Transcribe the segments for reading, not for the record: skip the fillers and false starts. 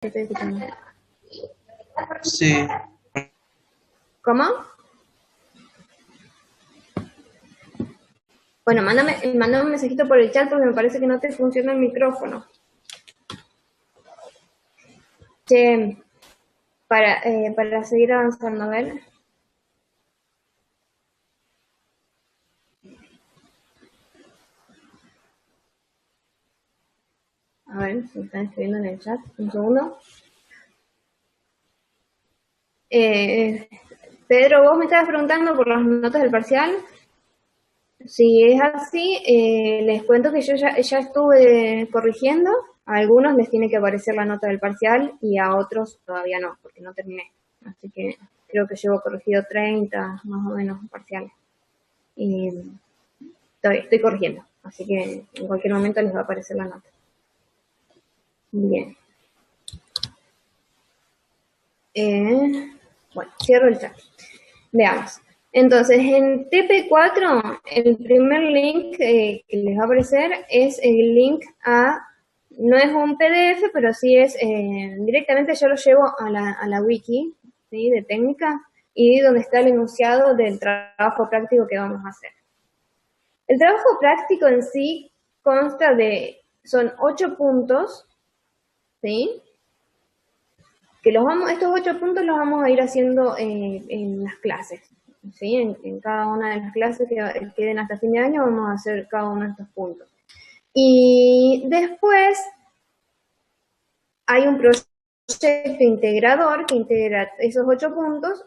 Te estoy escuchando. Sí, ¿Cómo? Bueno, mándame un mensajito por el chat porque me parece que no te funciona el micrófono. Che, para seguir avanzando, a ver. A ver, si me están escribiendo en el chat. Un segundo. Pedro, vos me estabas preguntando por las notas del parcial. Si es así, les cuento que yo ya estuve corrigiendo. A algunos les tiene que aparecer la nota del parcial y a otros todavía no, porque no terminé. Así que creo que llevo corregido 30 más o menos parciales. Y estoy corrigiendo, así que en cualquier momento les va a aparecer la nota. Bien. Bueno, cierro el chat. Veamos. Entonces, en TP4, el primer link que les va a aparecer es el link a, no es un PDF, pero sí es, directamente yo lo llevo a la wiki, ¿sí? De técnica, y donde está el enunciado del trabajo práctico que vamos a hacer. El trabajo práctico en sí consta son 8 puntos, ¿sí? Que estos 8 puntos los vamos a ir haciendo en las clases, ¿sí? En cada una de las clases que queden hasta fin de año vamos a hacer cada uno de estos puntos. Y después hay un proyecto integrador que integra esos 8 puntos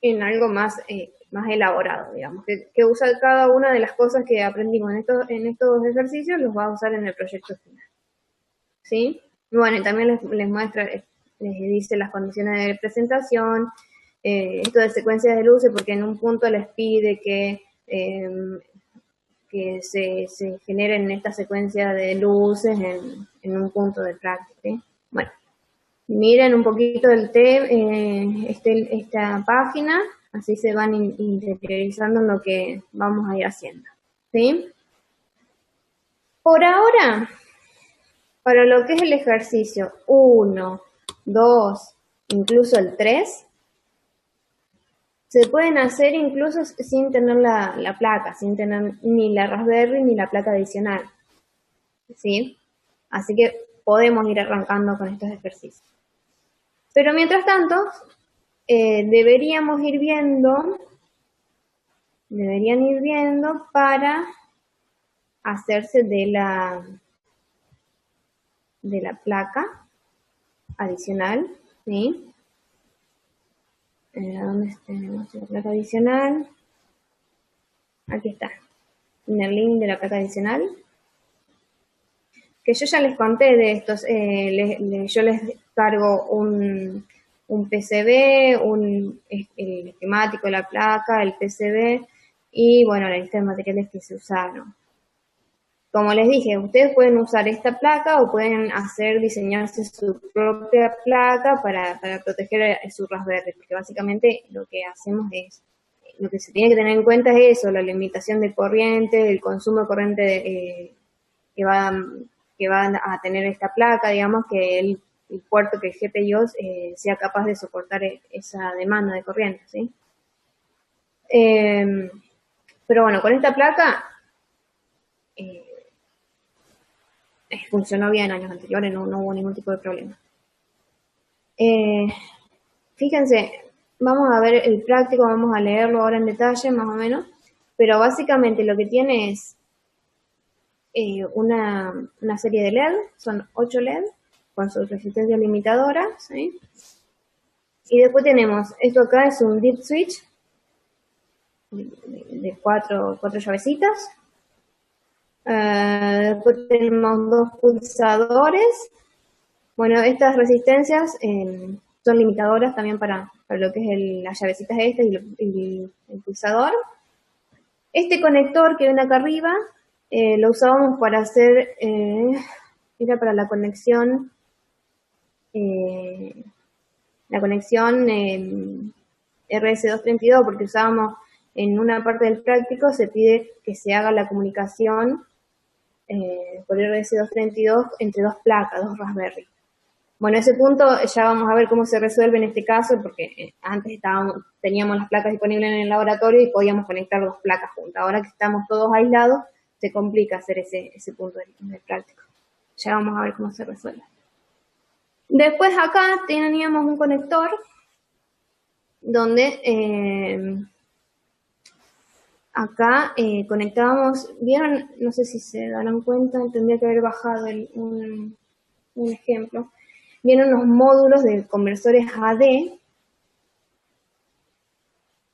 en algo más elaborado, digamos, que usa cada una de las cosas que aprendimos en estos ejercicios, los va a usar en el proyecto final. ¿Sí? Bueno, y también les muestra, les dice las condiciones de presentación, esto de secuencias de luces, porque en un punto les pide que se generen estas secuencias de luces en un punto de práctica. ¿Sí? Bueno, miren un poquito esta página, así se van interiorizando en lo que vamos a ir haciendo. ¿Sí? Por ahora, para lo que es el ejercicio 1, 2, incluso el 3, se pueden hacer incluso sin tener la placa, sin tener ni la Raspberry ni la placa adicional. ¿Sí? Así que podemos ir arrancando con estos ejercicios. Pero mientras tanto, deberían ir viendo para hacerse de la placa adicional, ¿sí? ¿Dónde tenemos la placa adicional? Aquí está, en el link de la placa adicional. Que yo ya les conté de estos, yo les cargo un PCB, el esquemático de la placa, el PCB y bueno, la lista de materiales que se usaron. Como les dije, ustedes pueden usar esta placa o pueden diseñarse su propia placa para proteger su Raspberry, porque básicamente lo que hacemos lo que se tiene que tener en cuenta es eso, la limitación de corriente, el consumo de corriente que va a tener esta placa, digamos, que el puerto, que el GPIO sea capaz de soportar esa demanda de corriente, ¿sí? Pero bueno, con esta placa funcionó bien en años anteriores, no hubo ningún tipo de problema. Fíjense, vamos a ver el práctico, vamos a leerlo ahora en detalle, más o menos, pero básicamente lo que tiene es una serie de LED, son 8 LED, con su resistencia limitadora, ¿sí? Y después tenemos, esto acá es un deep switch de cuatro llavecitas. Después tenemos 2 pulsadores. Bueno, estas resistencias son limitadoras también para lo que es las llavecitas estas y el pulsador. Este conector que ven acá arriba lo usábamos para hacer, era para la conexión RS232, porque usábamos en una parte del práctico, se pide que se haga la comunicación por RS232 entre 2 placas, 2 Raspberry. Bueno, ese punto ya vamos a ver cómo se resuelve en este caso, porque antes teníamos las placas disponibles en el laboratorio y podíamos conectar dos placas juntas. Ahora que estamos todos aislados, se complica hacer ese punto del práctico. Ya vamos a ver cómo se resuelve. Después acá teníamos un conector donde acá conectábamos, ¿vieron? No sé si se darán cuenta, tendría que haber bajado un ejemplo. Vienen unos módulos de conversores AD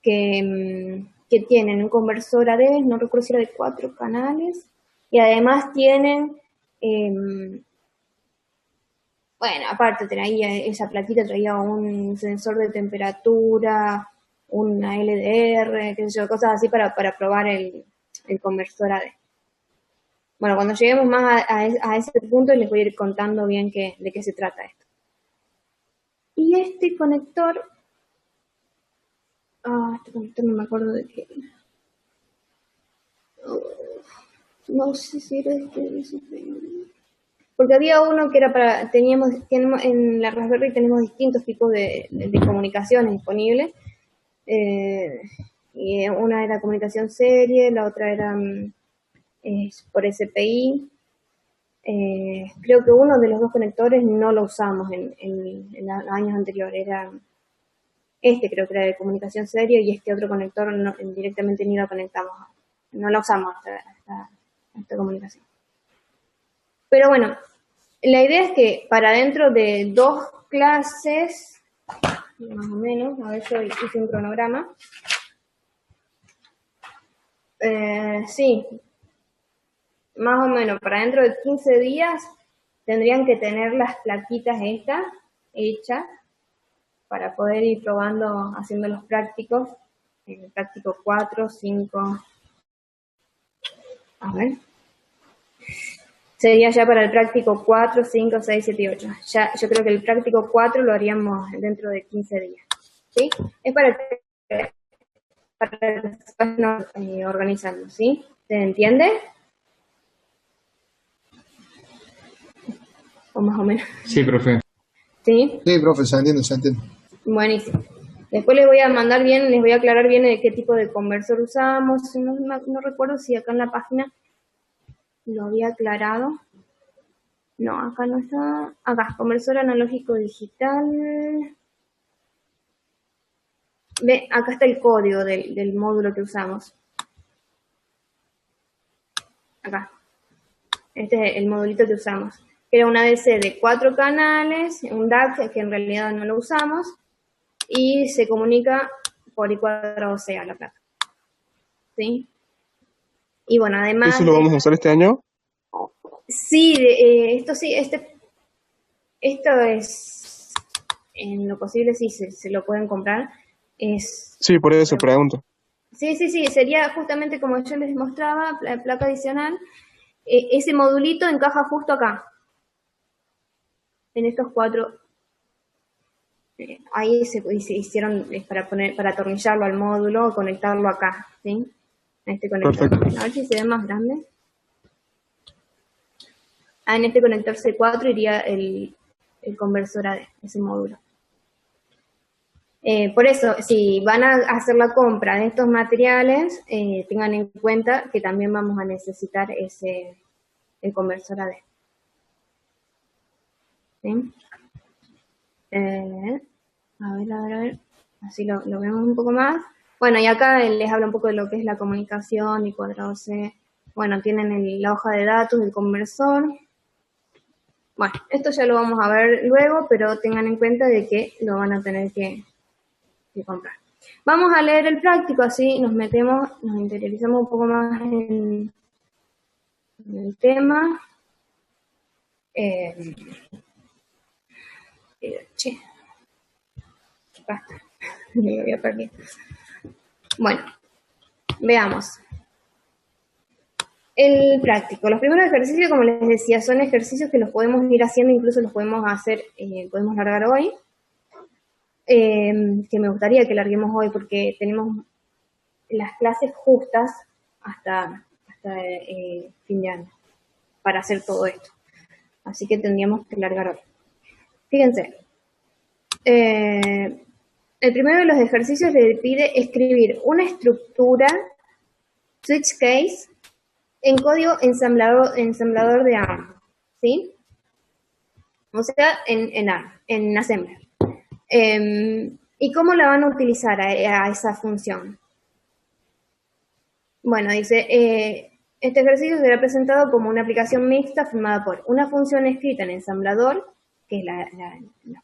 que tienen un conversor AD, no recuerdo si era de 4 canales, y además tienen, bueno, aparte traía esa platita, traía un sensor de temperatura, una LDR, qué sé yo, cosas así para probar el conversor AD. Bueno, cuando lleguemos más a ese punto les voy a ir contando bien de qué se trata esto. Y este conector, este conector no me acuerdo de qué. No sé si era porque había uno que era tenemos en la Raspberry tenemos distintos tipos de comunicaciones disponibles. Y una era comunicación serie, la otra era por SPI. Creo que uno de los dos conectores no lo usamos en los años anteriores, era creo que era de comunicación serie y este otro conector directamente ni lo conectamos, no lo usamos esta comunicación. Pero bueno, la idea es que para dentro de 2 clases, más o menos, a ver, yo hice un cronograma. Sí, más o menos, para dentro de 15 días tendrían que tener las plaquitas estas hechas para poder ir probando, haciendo los prácticos, el práctico 4, 5, a ver, sería ya para el práctico 4, 5, 6, 7 y 8. Ya, yo creo que el práctico 4 lo haríamos dentro de 15 días, ¿sí? Es para que nos organizando, ¿sí? ¿Se entiende? O más o menos. Sí, profe. ¿Sí? Sí, profe, se entiende, se entiende. Buenísimo. Después les voy a mandar bien, les voy a aclarar bien de qué tipo de conversor usamos. No recuerdo si acá en la página lo había aclarado. No, acá no está. Acá, conversor analógico digital. Ve, acá está el código del módulo que usamos. Acá. Este es el modulito que usamos. Era una DC de 4 canales, un DAC que en realidad no lo usamos, y se comunica por I²C a la placa. ¿Sí? Y bueno, además... ¿Eso lo vamos a usar este año? Sí, esto es, en lo posible sí, se lo pueden comprar. Sí, por eso pregunto. Sí, sería justamente como yo les mostraba, la placa adicional. Ese modulito encaja justo acá, en estos 4. Ahí se hicieron para atornillarlo al módulo o conectarlo acá, ¿sí? A este conector. Perfecto. A ver si se ve más grande. En este conector C4 iría el conversor AD, ese módulo. Por eso, si van a hacer la compra de estos materiales, tengan en cuenta que también vamos a necesitar el conversor AD. ¿Sí? A ver, así lo vemos un poco más. Bueno, y acá les hablo un poco de lo que es la comunicación y I²C. Bueno, tienen la hoja de datos del conversor. Bueno, esto ya lo vamos a ver luego, pero tengan en cuenta de que lo van a tener que comprar. Vamos a leer el práctico, así nos interiorizamos un poco más en el tema. Basta, me había perdido. Bueno, veamos. El práctico. Los primeros ejercicios, como les decía, son ejercicios que los podemos ir haciendo, incluso los podemos hacer, podemos largar hoy. Que me gustaría que larguemos hoy porque tenemos las clases justas hasta fin de año para hacer todo esto. Así que tendríamos que largar hoy. Fíjense, el primero de los ejercicios le pide escribir una estructura switch case en código ensamblador de ARM, ¿sí? O sea, en ARM, en Assembler. ¿Y cómo la van a utilizar a esa función? Bueno, dice, este ejercicio será presentado como una aplicación mixta formada por una función escrita en ensamblador, que es la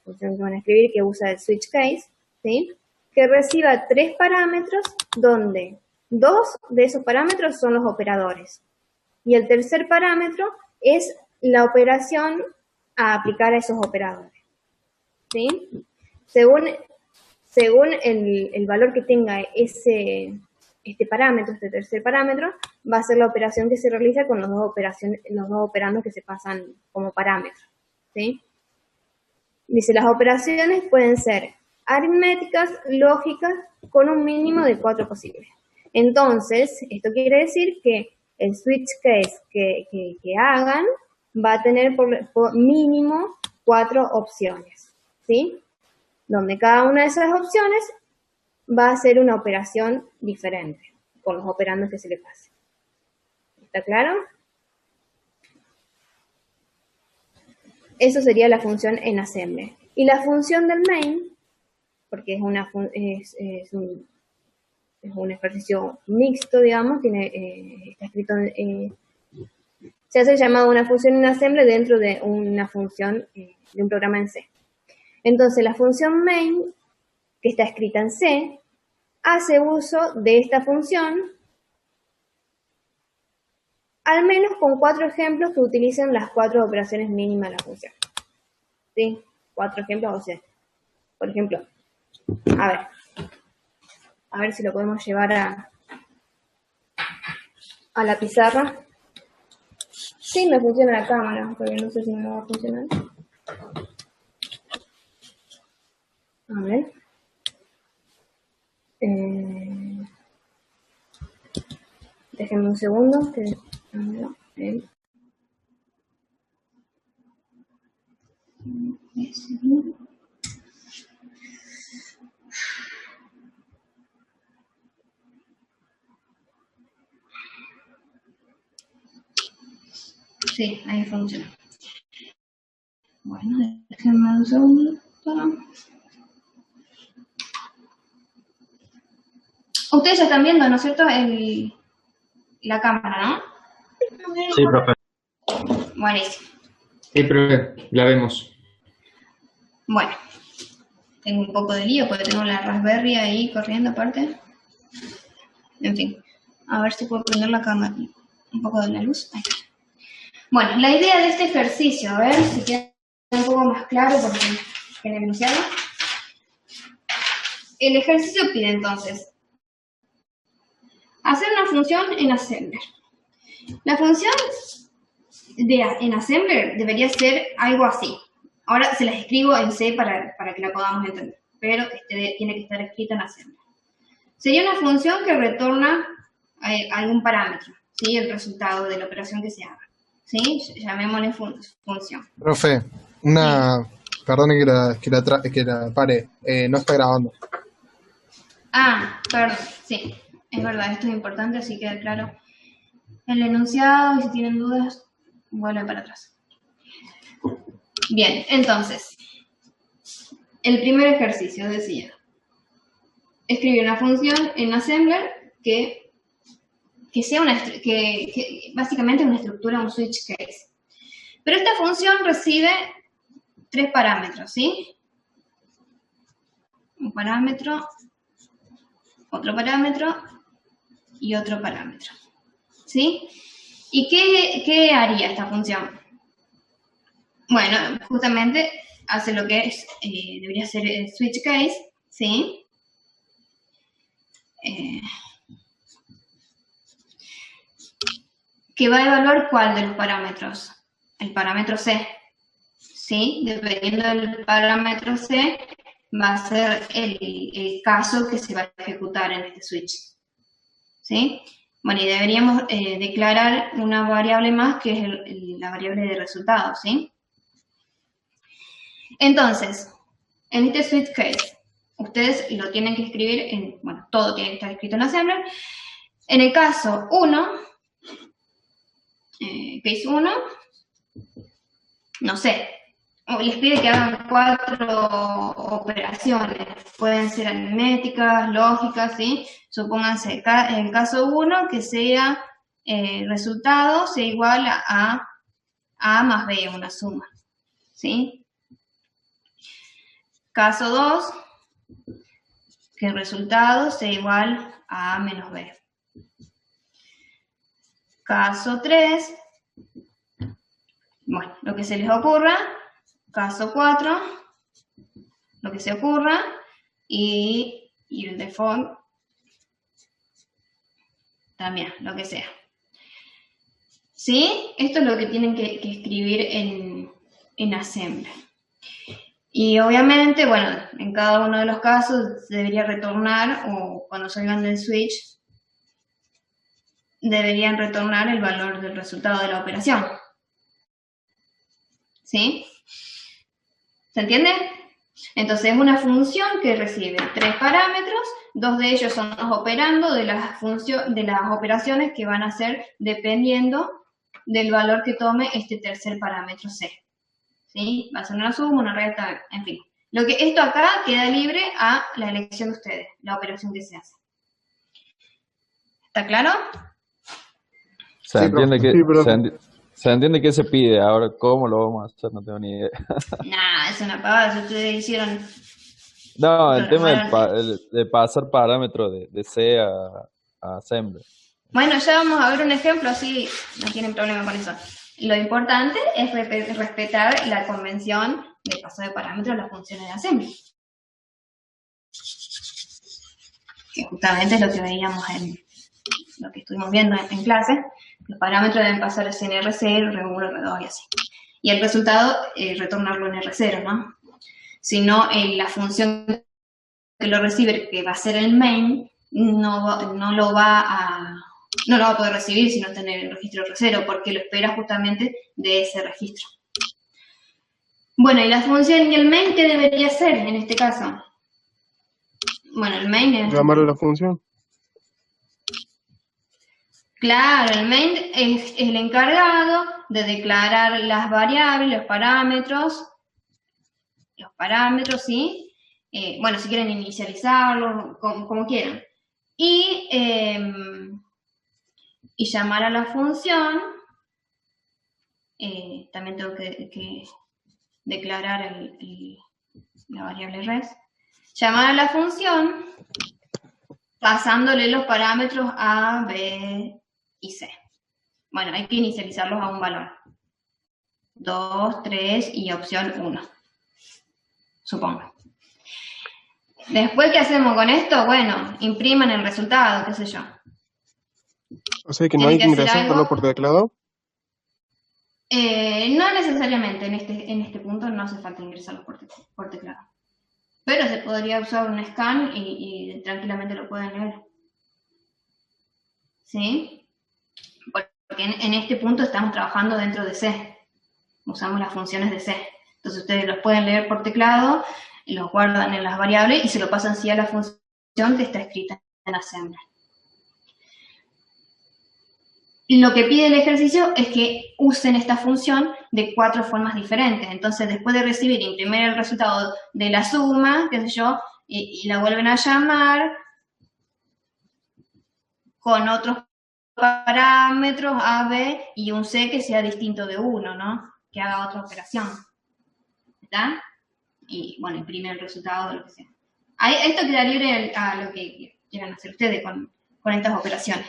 función que van a escribir, que usa el switch case, ¿sí? Que reciba 3 parámetros, donde 2 de esos parámetros son los operadores. Y el tercer parámetro es la operación a aplicar a esos operadores, ¿sí? Según el valor que tenga este tercer parámetro, va a ser la operación que se realiza con los dos operandos que se pasan como parámetros, ¿sí? Dice, las operaciones pueden ser aritméticas, lógicas, con un mínimo de 4 posibles. Entonces, esto quiere decir que el switch case que hagan va a tener por mínimo 4 opciones, ¿sí? Donde cada una de esas opciones va a ser una operación diferente con los operandos que se le pase. ¿Está claro? Eso sería la función en assembler. Y la función del main, porque es un ejercicio mixto, digamos, está escrito se hace llamado una función en assembler dentro de una función de un programa en C. Entonces, la función main, que está escrita en C, hace uso de esta función, al menos con 4 ejemplos que utilizan las 4 operaciones mínimas de la función. ¿Sí? 4 ejemplos, o sea, por ejemplo, a ver si lo podemos llevar a la pizarra. Sí, me funciona la cámara, pero no sé si me va a funcionar. A ver. Déjenme un segundo. Sí, ahí funciona. Bueno, déjenme un segundo. Ustedes ya están viendo, ¿no es cierto? La cámara, ¿no? Sí, profe. Buenísimo. Sí, profe, la vemos. Bueno, tengo un poco de lío porque tengo la Raspberry ahí corriendo aparte. En fin, a ver si puedo prender la cámara. Un poco de la luz. Ahí está. Bueno, la idea de este ejercicio, a ver si queda un poco más claro porque en el enunciado. El ejercicio pide entonces hacer una función en assembler. La función en assembler debería ser algo así. Ahora se las escribo en C para que la podamos entender, pero tiene que estar escrita en assembler. Sería una función que retorna algún parámetro, ¿sí? El resultado de la operación que se haga, ¿sí? Llamémosle función. Profe, Sí. Perdone que la pare, no está grabando. Ah, perdón, sí, es verdad, esto es importante, así queda claro el enunciado y si tienen dudas, vuelven para atrás. Bien, entonces, el primer ejercicio decía, escribir una función en assembler que sea que básicamente es una estructura, un switch case. Pero esta función recibe 3 parámetros, ¿sí? Un parámetro, otro parámetro y otro parámetro, ¿sí? ¿Y qué haría esta función? Bueno, justamente hace lo que debería ser el switch case, ¿sí? Que va a evaluar cuál de los parámetros. El parámetro C, ¿sí? Dependiendo del parámetro C, va a ser el caso que se va a ejecutar en este switch, ¿sí? Bueno, y deberíamos declarar una variable más que es la variable de resultado, ¿sí? Entonces, en este switch case, ustedes lo tienen que escribir bueno, todo tiene que estar escrito en Assembler. En el caso 1, case 1, no sé, les pide que hagan 4 operaciones, pueden ser aritméticas, lógicas, ¿sí? Supónganse, en el caso 1, que sea resultado sea igual a A más B, una suma, ¿sí? Caso 2, que el resultado sea igual a A menos B. Caso 3, bueno, lo que se les ocurra. Caso 4, lo que se ocurra. Y el default también, lo que sea. ¿Sí? Esto es lo que tienen que escribir en Assembler. Y obviamente, bueno, en cada uno de los casos debería retornar, o cuando salgan del switch, deberían retornar el valor del resultado de la operación. ¿Sí? ¿Se entiende? Entonces es una función que recibe 3 parámetros, 2 de ellos son los operando de las operaciones que van a ser dependiendo del valor que tome este tercer parámetro C. ¿Sí? Va a ser una suma, una resta, en fin. Esto acá queda libre a la elección de ustedes, la operación que se hace. ¿Está claro? Se entiende profe. que Sí, profe. se entiende que se pide. Ahora, ¿cómo lo vamos a hacer? No tengo ni idea. Nah, es una pavada, si ustedes hicieron... No, el tema programaron. de pasar parámetros de C a Assembler. Bueno, ya vamos a ver un ejemplo, así no tienen problema con eso. Lo importante es respetar la convención de paso de parámetros a las funciones de Assembly. Que justamente es lo que veíamos lo que estuvimos viendo en clase. Los parámetros deben pasar a en R0, R1, R2 y así. Y el resultado, retornarlo en R0, ¿no? Si no, la función que lo recibe, que va a ser el main, no lo va a poder recibir si no está en el registro R0, porque lo espera justamente de ese registro. Bueno, y la función y el main, ¿qué debería ser en este caso? Bueno, el main es... Llamarle la función. Claro, el main es el encargado de declarar las variables, los parámetros, ¿sí? Bueno, si quieren inicializarlo, como quieran. Y llamar a la función, también tengo que declarar la variable res. Llamar a la función pasándole los parámetros A, B y C. Bueno, hay que inicializarlos a un valor. 2, 3 y opción 1. Supongo. Después, ¿qué hacemos con esto? Bueno, impriman el resultado, qué sé yo. O sea que no hay que ingresarlo algo. por teclado. No necesariamente, en este punto no hace falta ingresarlo por teclado. Pero se podría usar un scan y tranquilamente lo pueden leer. ¿Sí? Porque en este punto estamos trabajando dentro de C. Usamos las funciones de C. Entonces ustedes los pueden leer por teclado, los guardan en las variables y se lo pasan así a la función que está escrita en Assembler. Lo que pide el ejercicio es que usen esta función de 4 formas diferentes. Entonces, después de recibir e imprimir el resultado de la suma, qué sé yo, y la vuelven a llamar con otros parámetros A, B y un C que sea distinto de 1, ¿no? Que haga otra operación. ¿Está? Y, bueno, imprime el resultado de lo que sea. Esto queda libre a lo que quieran hacer ustedes con estas operaciones.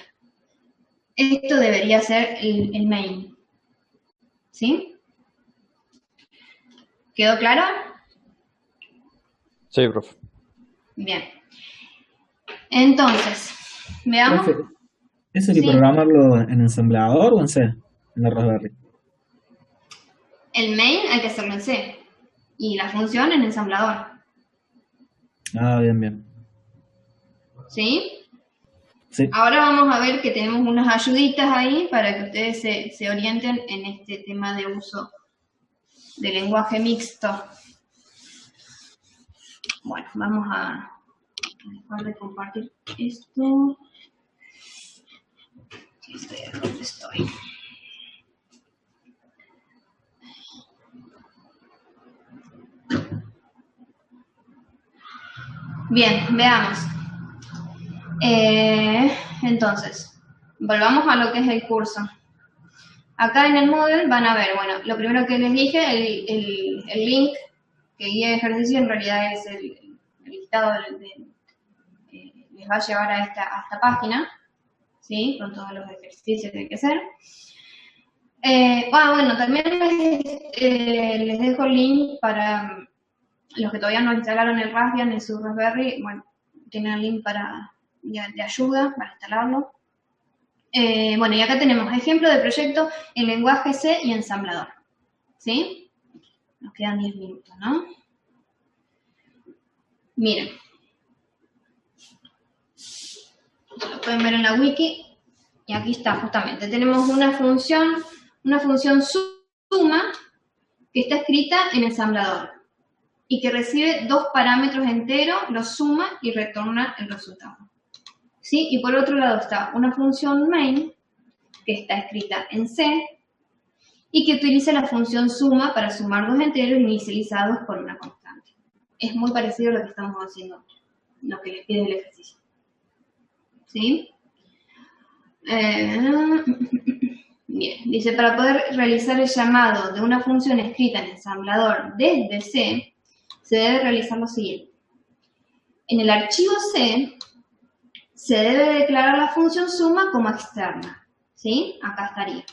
Esto debería ser el main. ¿Sí? ¿Quedó claro? Sí, profe. Bien. Entonces, veamos. Profe, ¿eso hay que Sí. programarlo en ensamblador o en C? En la Raspberry. El main hay que hacerlo en C. Y la función en ensamblador. Ah, bien, bien. ¿Sí? Sí. Ahora vamos a ver que tenemos unas ayuditas ahí para que ustedes se orienten en este tema de uso de lenguaje mixto. Bueno, vamos a dejar de compartir esto. Sí, estoy donde estoy. Bien, veamos. Entonces, volvamos a lo que es el curso. Acá en el Moodle van a ver, bueno, lo primero que les dije, el link que guía el ejercicio en realidad es el listado les va a llevar a esta página, ¿sí? Con todos los ejercicios que hay que hacer. Bueno, también les dejo el link para los que todavía no instalaron el Raspbian en su Raspberry. Bueno, tienen el link de ayuda para instalarlo. Bueno, y acá tenemos ejemplo de proyecto en lenguaje C y ensamblador, ¿sí? Nos quedan 10 minutos, ¿no? Miren. Lo pueden ver en la wiki. Y aquí está, justamente. Tenemos una función suma que está escrita en ensamblador y que recibe dos parámetros enteros, los suma y retorna el resultado. ¿Sí? Y por otro lado está una función main que está escrita en C y que utiliza la función suma para sumar dos enteros inicializados por una constante. Es muy parecido a lo que estamos haciendo, lo que les pide el ejercicio. ¿Sí? Bien, dice, para poder realizar el llamado de una función escrita en ensamblador desde C, se debe realizar lo siguiente. En el archivo C, se debe declarar la función suma como externa, ¿sí? Acá estaría.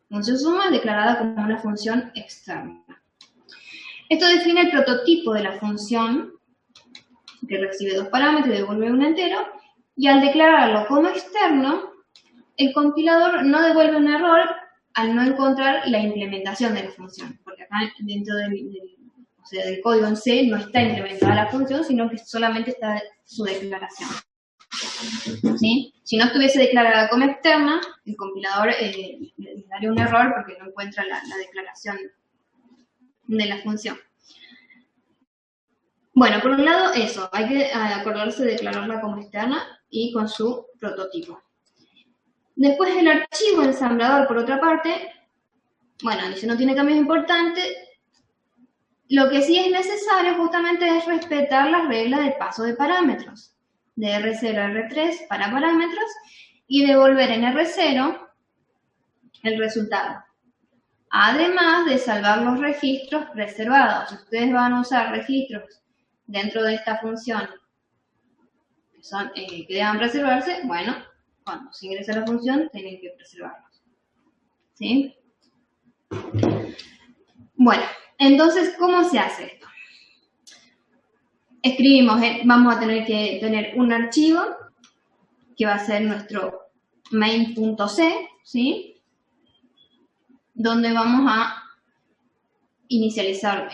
Función suma declarada como una función externa. Esto define el prototipo de la función, que recibe dos parámetros y devuelve un entero, y al declararlo como externo, el compilador no devuelve un error al no encontrar la implementación de la función, porque acá dentro del código en C no está implementada la función, sino que solamente está su declaración. ¿Sí? Si no estuviese declarada como externa, el compilador le daría un error porque no encuentra la declaración de la función. Bueno, por un lado eso, hay que acordarse de declararla como externa y con su prototipo. Después el archivo ensamblador, por otra parte, bueno, dice no tiene cambios importantes. Lo que sí es necesario justamente es respetar las reglas de paso de parámetros, de R0 a R3 para parámetros, y devolver en R0 el resultado. Además de salvar los registros reservados. Si ustedes van a usar registros dentro de esta función que deban preservarse, bueno, cuando se ingresa la función tienen que preservarlos. ¿Sí? Bueno, entonces, ¿cómo se hace esto? Escribimos, vamos a tener que tener un archivo que va a ser nuestro main.c, ¿sí? Donde vamos a inicializar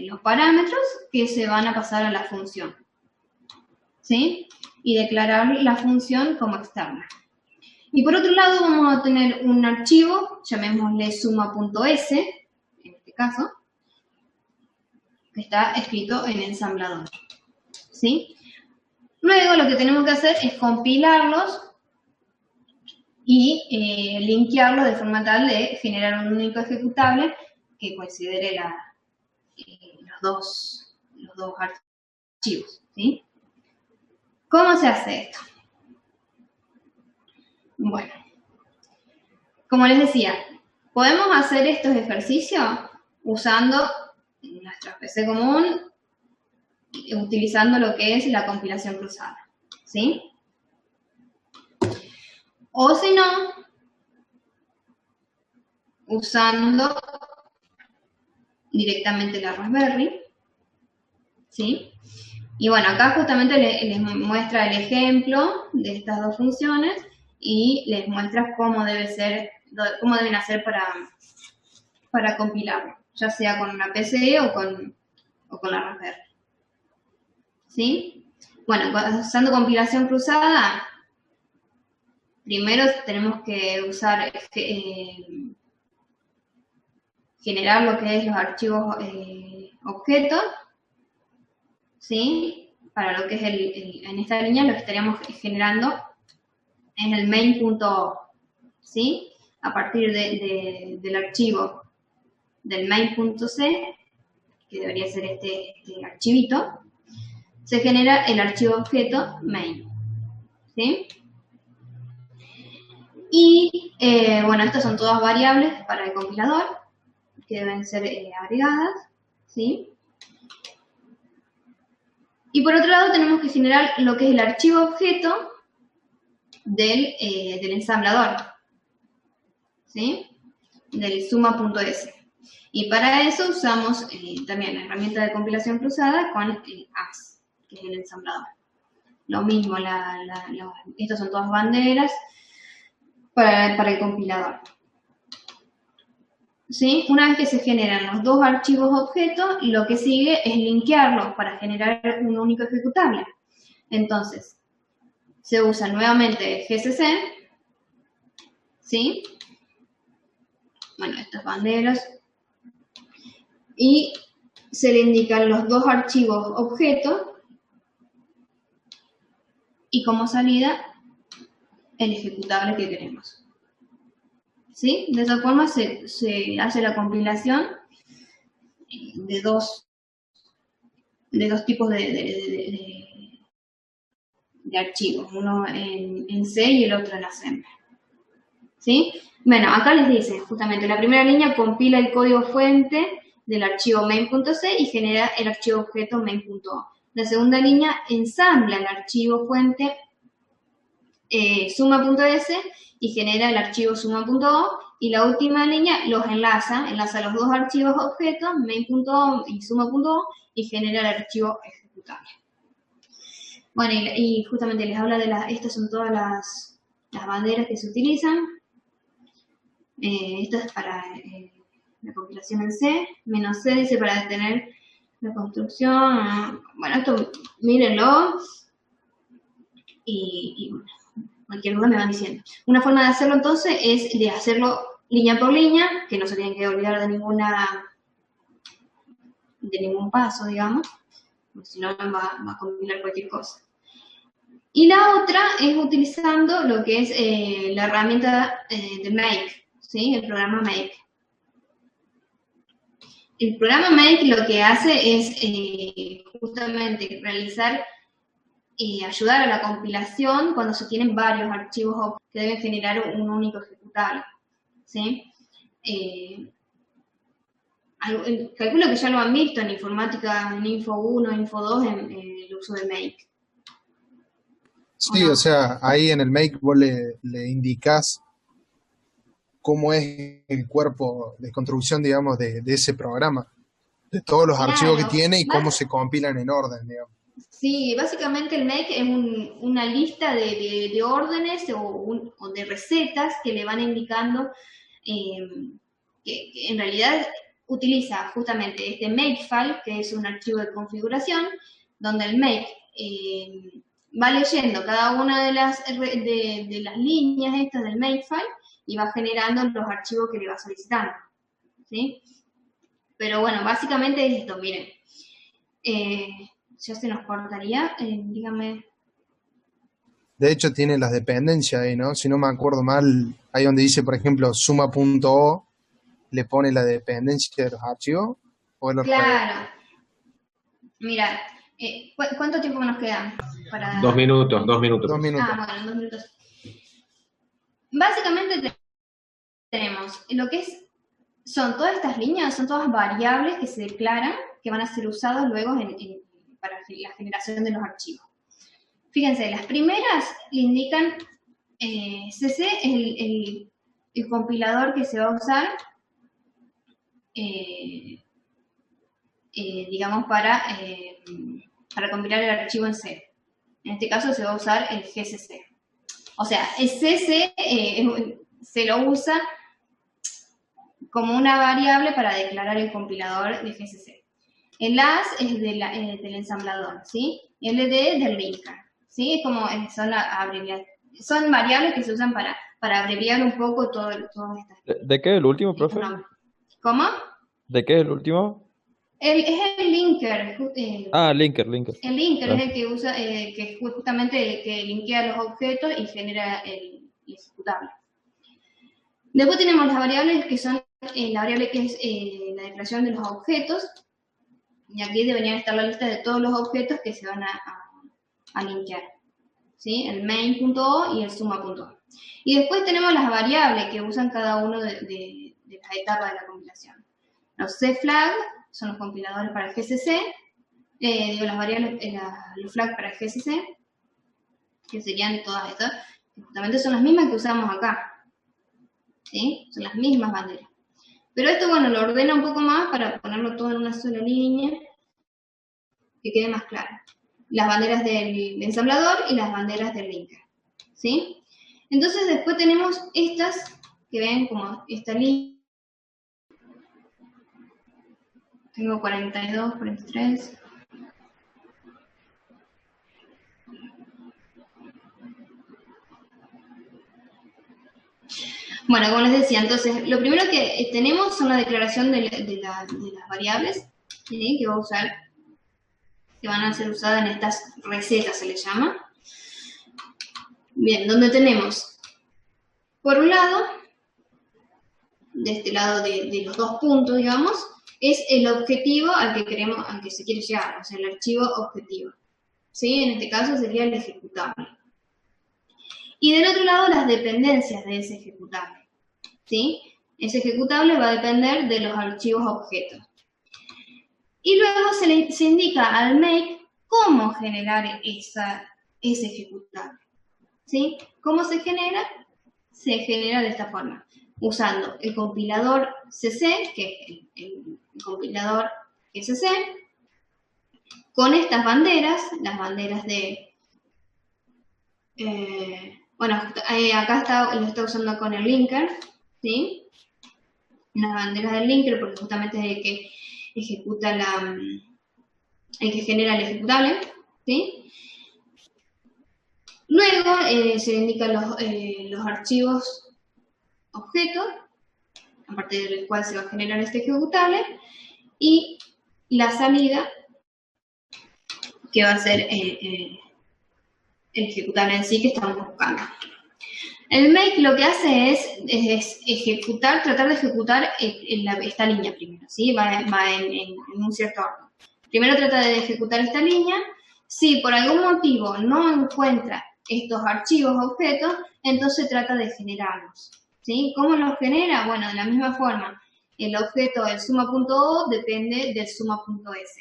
los parámetros que se van a pasar a la función, ¿sí? Y declarar la función como externa. Y por otro lado vamos a tener un archivo, llamémosle suma.s, en este caso, que está escrito en ensamblador, ¿sí? Luego lo que tenemos que hacer es compilarlos y linkearlos de forma tal de generar un único ejecutable que considere los dos archivos, ¿sí? ¿Cómo se hace esto? Bueno, como les decía, podemos hacer estos ejercicios usando nuestra PC común, utilizando lo que es la compilación cruzada, ¿sí? O si no, usando directamente la Raspberry, ¿sí? Y bueno, acá justamente les muestra el ejemplo de estas dos funciones y les muestra cómo deben hacer para compilarlo, ya sea con una PC o con la Raspberry. ¿Sí? Bueno, usando compilación cruzada, primero tenemos que usar generar lo que es los archivos objetos, ¿sí? Para lo que es en esta línea lo que estaríamos generando es el main.o, ¿sí? A partir del archivo del main.c, que debería ser este archivito, se genera el archivo objeto main, ¿sí? Y, bueno, estas son todas variables para el compilador, que deben ser agregadas, ¿sí? Y por otro lado tenemos que generar lo que es el archivo objeto del ensamblador, ¿sí? Del suma.s. Y para eso usamos también la herramienta de compilación cruzada con el AS, que es el ensamblador. Lo mismo, estas son todas banderas para el compilador. ¿Sí? Una vez que se generan los dos archivos objetos, lo que sigue es linkearlos para generar un único ejecutable. Entonces, se usa nuevamente GCC, ¿sí? Bueno, estas banderas. Y se le indican los dos archivos objetos y como salida el ejecutable que queremos. ¿Sí? De esa forma se hace la compilación de dos tipos de archivos, uno en C y el otro en Assembler. ¿Sí? Bueno, acá les dice justamente la primera línea compila el código fuente del archivo main.c y genera el archivo objeto main.o. La segunda línea ensambla el archivo fuente suma.s y genera el archivo suma.o, y la última línea los enlaza los dos archivos objetos, main.o y suma.o, y genera el archivo ejecutable. Bueno, y justamente les habla de estas son todas las banderas que se utilizan. Esto es para la compilación en C, -C dice para detener la construcción. Bueno, esto mírenlo y bueno, cualquier duda me van diciendo. Una forma de hacerlo entonces es de hacerlo línea por línea, que no se tienen que olvidar de ningún paso, digamos, porque si no va a compilar cualquier cosa. Y la otra es utilizando lo que es la herramienta de Make, ¿sí? El programa Make. El programa Make lo que hace es justamente realizar y ayudar a la compilación cuando se tienen varios archivos que deben generar un único ejecutable, ¿sí? Calculo que ya lo han visto en informática, en Info 1, Info 2, en el uso de Make. Sí, o sea, ahí en el Make vos le indicás cómo es el cuerpo de construcción, digamos, de ese programa, de todos los archivos que tiene y cómo se compilan en orden, digamos. Sí, básicamente el Make es una lista de órdenes o de recetas que le van indicando que en realidad utiliza justamente este Makefile, que es un archivo de configuración, donde el Make va leyendo cada una de las líneas estas del Makefile y va generando los archivos que le va solicitando, ¿sí? Pero bueno, básicamente es esto, miren. Ya se nos cortaría, dígame. De hecho tiene las dependencias ahí, ¿no? Si no me acuerdo mal, ahí donde dice, por ejemplo, suma.o, le pone la dependencia de los archivos. ¿O claro. Mira, ¿cuánto tiempo nos queda? Para... 2 minutos. 2 minutos. Ah, bueno, 2 minutos. Básicamente tenemos lo que son todas estas líneas, son todas variables que se declaran que van a ser usadas luego para la generación de los archivos. Fíjense, las primeras le indican CC es el compilador que se va a usar, digamos, para compilar el archivo en C. En este caso se va a usar el GCC. O sea, el CC se lo usa como una variable para declarar el compilador de GCC. El AS es del ensamblador, ¿sí? LD es del linker, ¿sí? Es como son variables que se usan para abreviar un poco todo estas. ¿De qué es el último, profe? ¿Cómo? ¿De qué es el último? Es el linker. Linker. El linker Ah. es el que usa, que es justamente el que linkea los objetos y genera el ejecutable. Después tenemos las variables que son la variable que es la declaración de los objetos. Y aquí deberían estar la lista de todos los objetos que se van a linkear. ¿Sí? El main.o y el suma.o. Y después tenemos las variables que usan cada uno de las etapas de la compilación. Los cflag son los compiladores para el GCC, las variables, los flags para el GCC, que serían todas estas, que justamente son las mismas que usamos acá. ¿Sí? Son las mismas banderas. Pero esto, bueno, lo ordena un poco más para ponerlo todo en una sola línea, que quede más claro. Las banderas del ensamblador y las banderas del linker. ¿Sí? Entonces después tenemos estas, que ven como esta línea. Tengo 42, 43. Bueno, como les decía, entonces, lo primero que tenemos son la declaración de las variables, ¿sí? Que va a usar, que van a ser usadas en estas recetas, se les llama. Bien, donde tenemos, por un lado, de este lado de los dos puntos, digamos, es el objetivo al que se quiere llegar, o sea, el archivo objetivo. ¿Sí? En este caso sería el ejecutable. Y del otro lado, las dependencias de ese ejecutable. ¿Sí? Ese ejecutable va a depender de los archivos objetos. Y luego se indica al make cómo generar ese ejecutable. ¿Sí? ¿Cómo se genera? Se genera de esta forma, usando el compilador CC, que es el compilador SC, con estas banderas, las banderas de... acá lo está usando con el linker, ¿sí? Las banderas del linker, porque justamente es el que ejecuta el que genera el ejecutable, ¿sí? Luego se indican los archivos objetos, a partir del cual se va a generar este ejecutable, y la salida, que va a ser el ejecutable en sí que estamos buscando. El make lo que hace es ejecutar, tratar de ejecutar esta línea primero, ¿sí? Va en un cierto orden. Primero trata de ejecutar esta línea. Si por algún motivo no encuentra estos archivos objetos, entonces trata de generarlos, ¿sí? ¿Cómo los genera? Bueno, de la misma forma, el objeto del suma.o depende del suma.s,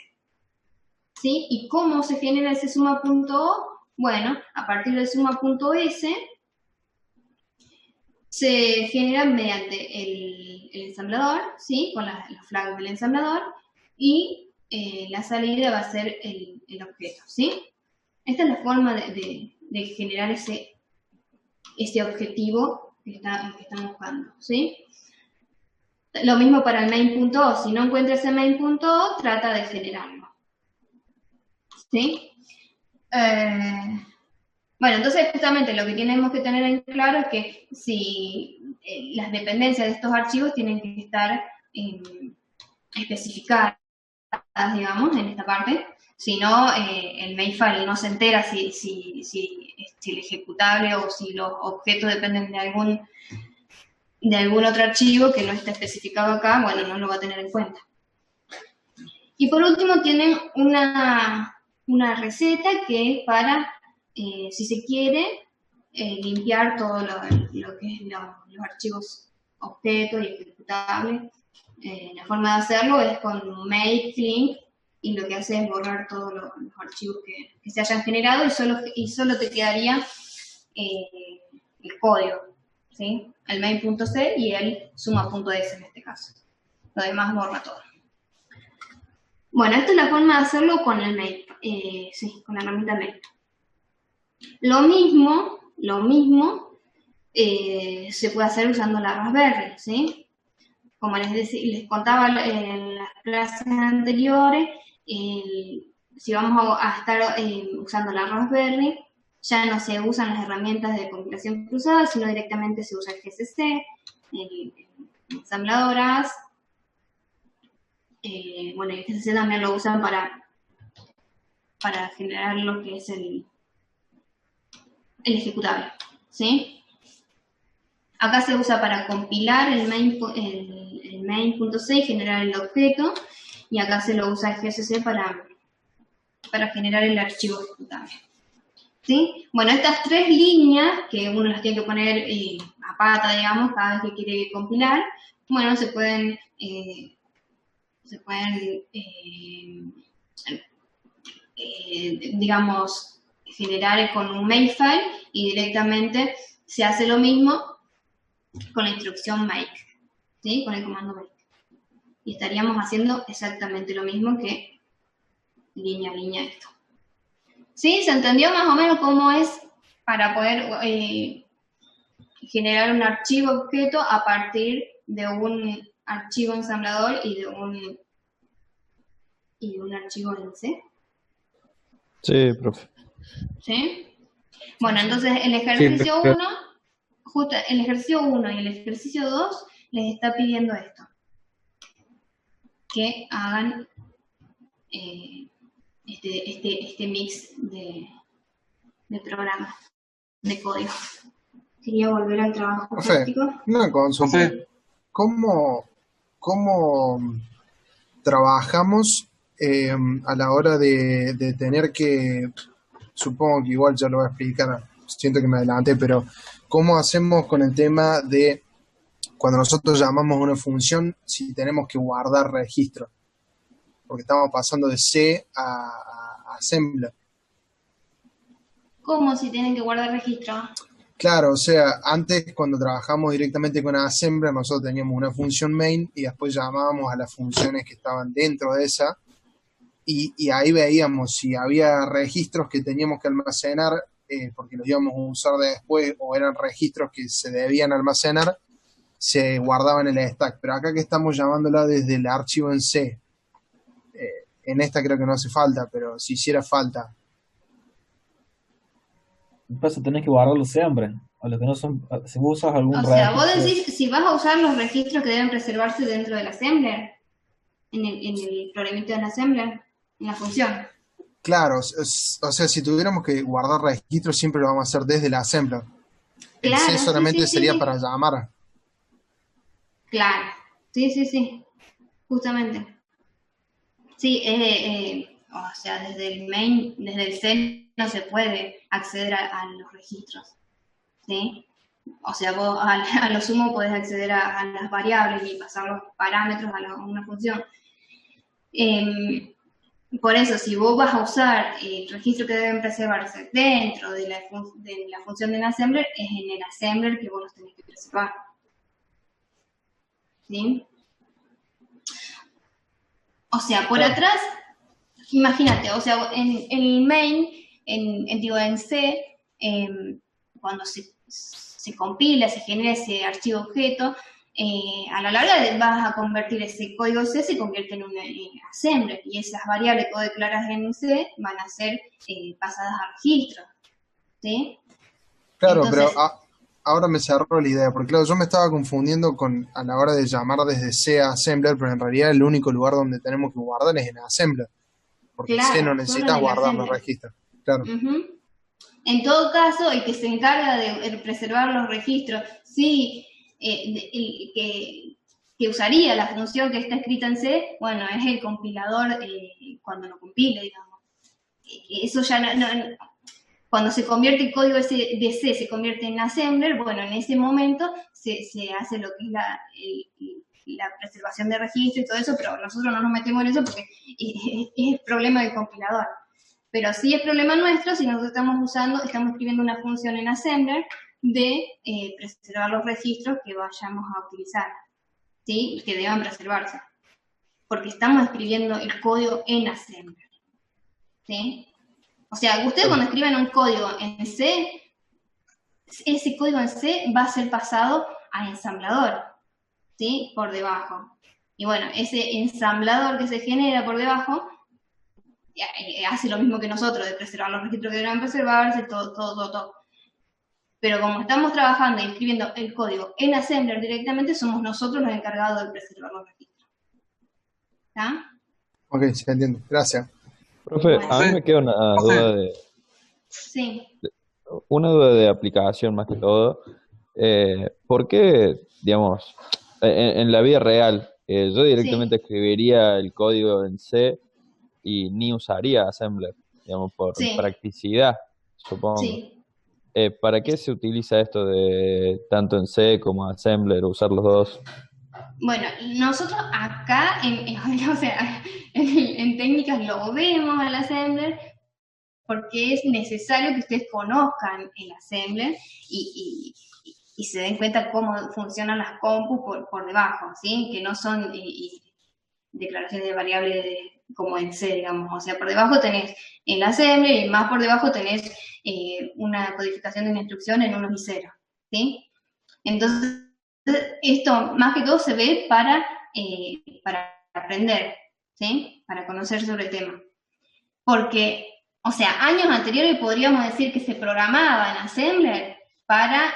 ¿sí? ¿Y cómo se genera ese suma.o? Bueno, a partir del suma.s se genera mediante el ensamblador, ¿sí? Con los flags del ensamblador, y la salida va a ser el objeto, ¿sí? Esta es la forma de generar ese objetivo que estamos buscando, ¿sí? Lo mismo para el main.o. Si no encuentra ese main.o, trata de generarlo, ¿sí? Bueno, entonces justamente lo que tenemos que tener en claro es que si las dependencias de estos archivos tienen que estar especificadas, digamos, en esta parte. Si no, el makefile no se entera si el ejecutable o si los objetos dependen de algún otro archivo que no está especificado acá, bueno, no lo va a tener en cuenta. Y por último tienen una receta que es para, si se quiere, limpiar todo lo que es los archivos objetos y ejecutables. La forma de hacerlo es con make clean, y lo que hace es borrar todos los archivos que se hayan generado y solo te quedaría el código, ¿sí? El main.c y el suma.s en este caso. Lo demás borra todo. Bueno, esta es la forma de hacerlo con el make, sí, con la herramienta make. Lo mismo se puede hacer usando la Raspberry, ¿sí? Como les contaba en las clases anteriores, si vamos a estar usando la Raspberry, ya no se usan las herramientas de compilación cruzada, sino directamente se usa el GCC, el ensamblador AS, bueno, y XCC también lo usan para generar lo que es el ejecutable, ¿sí? Acá se usa para compilar el main.c y generar el objeto, y acá se lo usa el GCC para generar el archivo ejecutable, ¿sí? Bueno, estas tres líneas, que uno las tiene que poner a pata, digamos, cada vez que quiere compilar, bueno, se pueden digamos, generar con un makefile, y directamente se hace lo mismo con la instrucción make, ¿sí? Con el comando make. Y estaríamos haciendo exactamente lo mismo que línea a línea esto. ¿Sí? ¿Se entendió más o menos cómo es para poder generar un archivo objeto a partir de un archivo ensamblador y de un archivo en C? Sí, profe. ¿Sí? Bueno, entonces el ejercicio 1, justo el ejercicio 1 y el ejercicio 2 les está pidiendo esto. Que hagan este mix de programas, de código. Quería volver al trabajo práctico. Una consulta. ¿Cómo trabajamos a la hora de tener que, supongo que igual ya lo voy a explicar, siento que me adelanté, pero ¿cómo hacemos con el tema de cuando nosotros llamamos una función si tenemos que guardar registros? Porque estamos pasando de C a Assembler. ¿Cómo si tienen que guardar registro? Claro, o sea, antes cuando trabajamos directamente con Assembler, nosotros teníamos una función main y después llamábamos a las funciones que estaban dentro de esa, y ahí veíamos si había registros que teníamos que almacenar porque los íbamos a usar después, o eran registros que se debían almacenar, se guardaban en el stack. Pero acá que estamos llamándola desde el archivo en C, en esta creo que no hace falta, pero si hiciera falta. Entonces tenés que guardarlo siempre. A los que no son, si vos usas algún O sea, registro. vos decís si vas a usar los registros que deben preservarse dentro del assembler, en el programita del assembler, en la función. Claro, o sea, si tuviéramos que guardar registros, siempre lo vamos a hacer desde el assembler. El Claro, C solamente sí, sería sí. para llamar. Claro, sí, justamente. Sí, o sea, desde el main, desde el C no se puede acceder a los registros, ¿sí? O sea, vos a lo sumo podés acceder a las variables y pasar los parámetros a una función. Por eso, si vos vas a usar el registro que deben preservarse dentro de la función del assembler, es en el assembler que vos los tenés que preservar. ¿Sí? O sea, por atrás, imagínate, o sea, en el main, en C, cuando se compila, se genera ese archivo objeto, a la larga vas a convertir ese código C, se convierte en un assembler, y esas variables que vos declaras en C van a ser pasadas a registro, ¿sí? Claro, Entonces, pero ahora me cerró la idea, porque claro, yo me estaba confundiendo a la hora de llamar desde C a Assembler, pero en realidad el único lugar donde tenemos que guardar es en Assembler, porque claro, C no solo necesitas en el guardar los assembler. registros. Claro. En todo caso, el que se encarga de preservar los registros, sí, que usaría la función que está escrita en C, bueno, es el compilador cuando lo compile, digamos. Eso ya no, cuando se convierte el código de C, se convierte en assembler, bueno, en ese momento se hace lo que es la preservación de registro y todo eso, pero nosotros no nos metemos en eso porque es problema del compilador. Pero sí es problema nuestro si nosotros estamos escribiendo una función en assembler de preservar los registros que vayamos a utilizar, ¿sí? Que deban preservarse. Porque estamos escribiendo el código en assembler, ¿sí? O sea, ustedes cuando escriben un código en C, ese código en C va a ser pasado a ensamblador, ¿sí? Por debajo. Y bueno, ese ensamblador que se genera por debajo hace lo mismo que nosotros, de preservar los registros que deben preservarse, todo. Pero como estamos trabajando y escribiendo el código en assembler directamente, somos nosotros los encargados de preservar los registros. ¿Está? Ok, se entiende. Gracias. Profe, Bueno. a mí me queda Sí, una duda de aplicación más que todo. ¿Por qué, digamos, en la vida real, yo directamente sí, escribiría el código en C y ni usaría Assembler, digamos, por sí, practicidad, supongo? sí. ¿Para qué se utiliza esto de tanto en C como Assembler, usar los dos? Bueno, nosotros acá, o sea, en técnicas lo vemos al assembler porque es necesario que ustedes conozcan el assembler y se den cuenta cómo funcionan las compus por debajo, ¿sí? Que no son declaraciones de variables como en C, digamos. O sea, por debajo tenés el assembler y más por debajo tenés una codificación de una instrucción en unos y ceros, ¿sí? Entonces, esto más que todo se ve para aprender, ¿sí? Para conocer sobre el tema. Porque, o sea, años anteriores podríamos decir que se programaba en Assembler para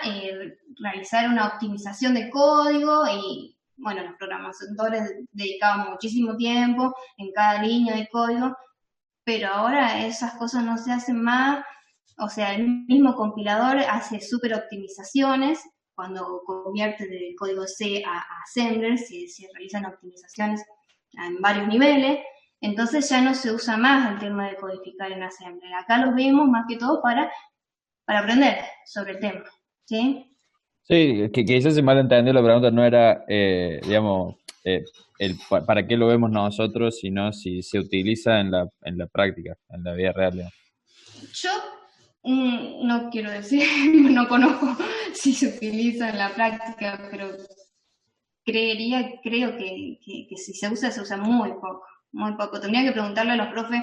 realizar una optimización de código y, bueno, los programadores dedicaban muchísimo tiempo en cada línea de código, pero ahora esas cosas no se hacen más. O sea, el mismo compilador hace súper optimizaciones cuando convierte del código C a Assembler, se realizan optimizaciones en varios niveles, entonces ya no se usa más el tema de codificar en Assembler. Acá lo vemos más que todo para aprender sobre el tema, ¿sí? Sí, que quizás se malentendió la pregunta, no era, digamos, para qué lo vemos nosotros, sino si se utiliza en la práctica, en la vida real, digamos. Yo no quiero decir, no conozco si se utiliza en la práctica, pero creo que si se usa muy poco, muy poco. Tendría que preguntarle a los profes,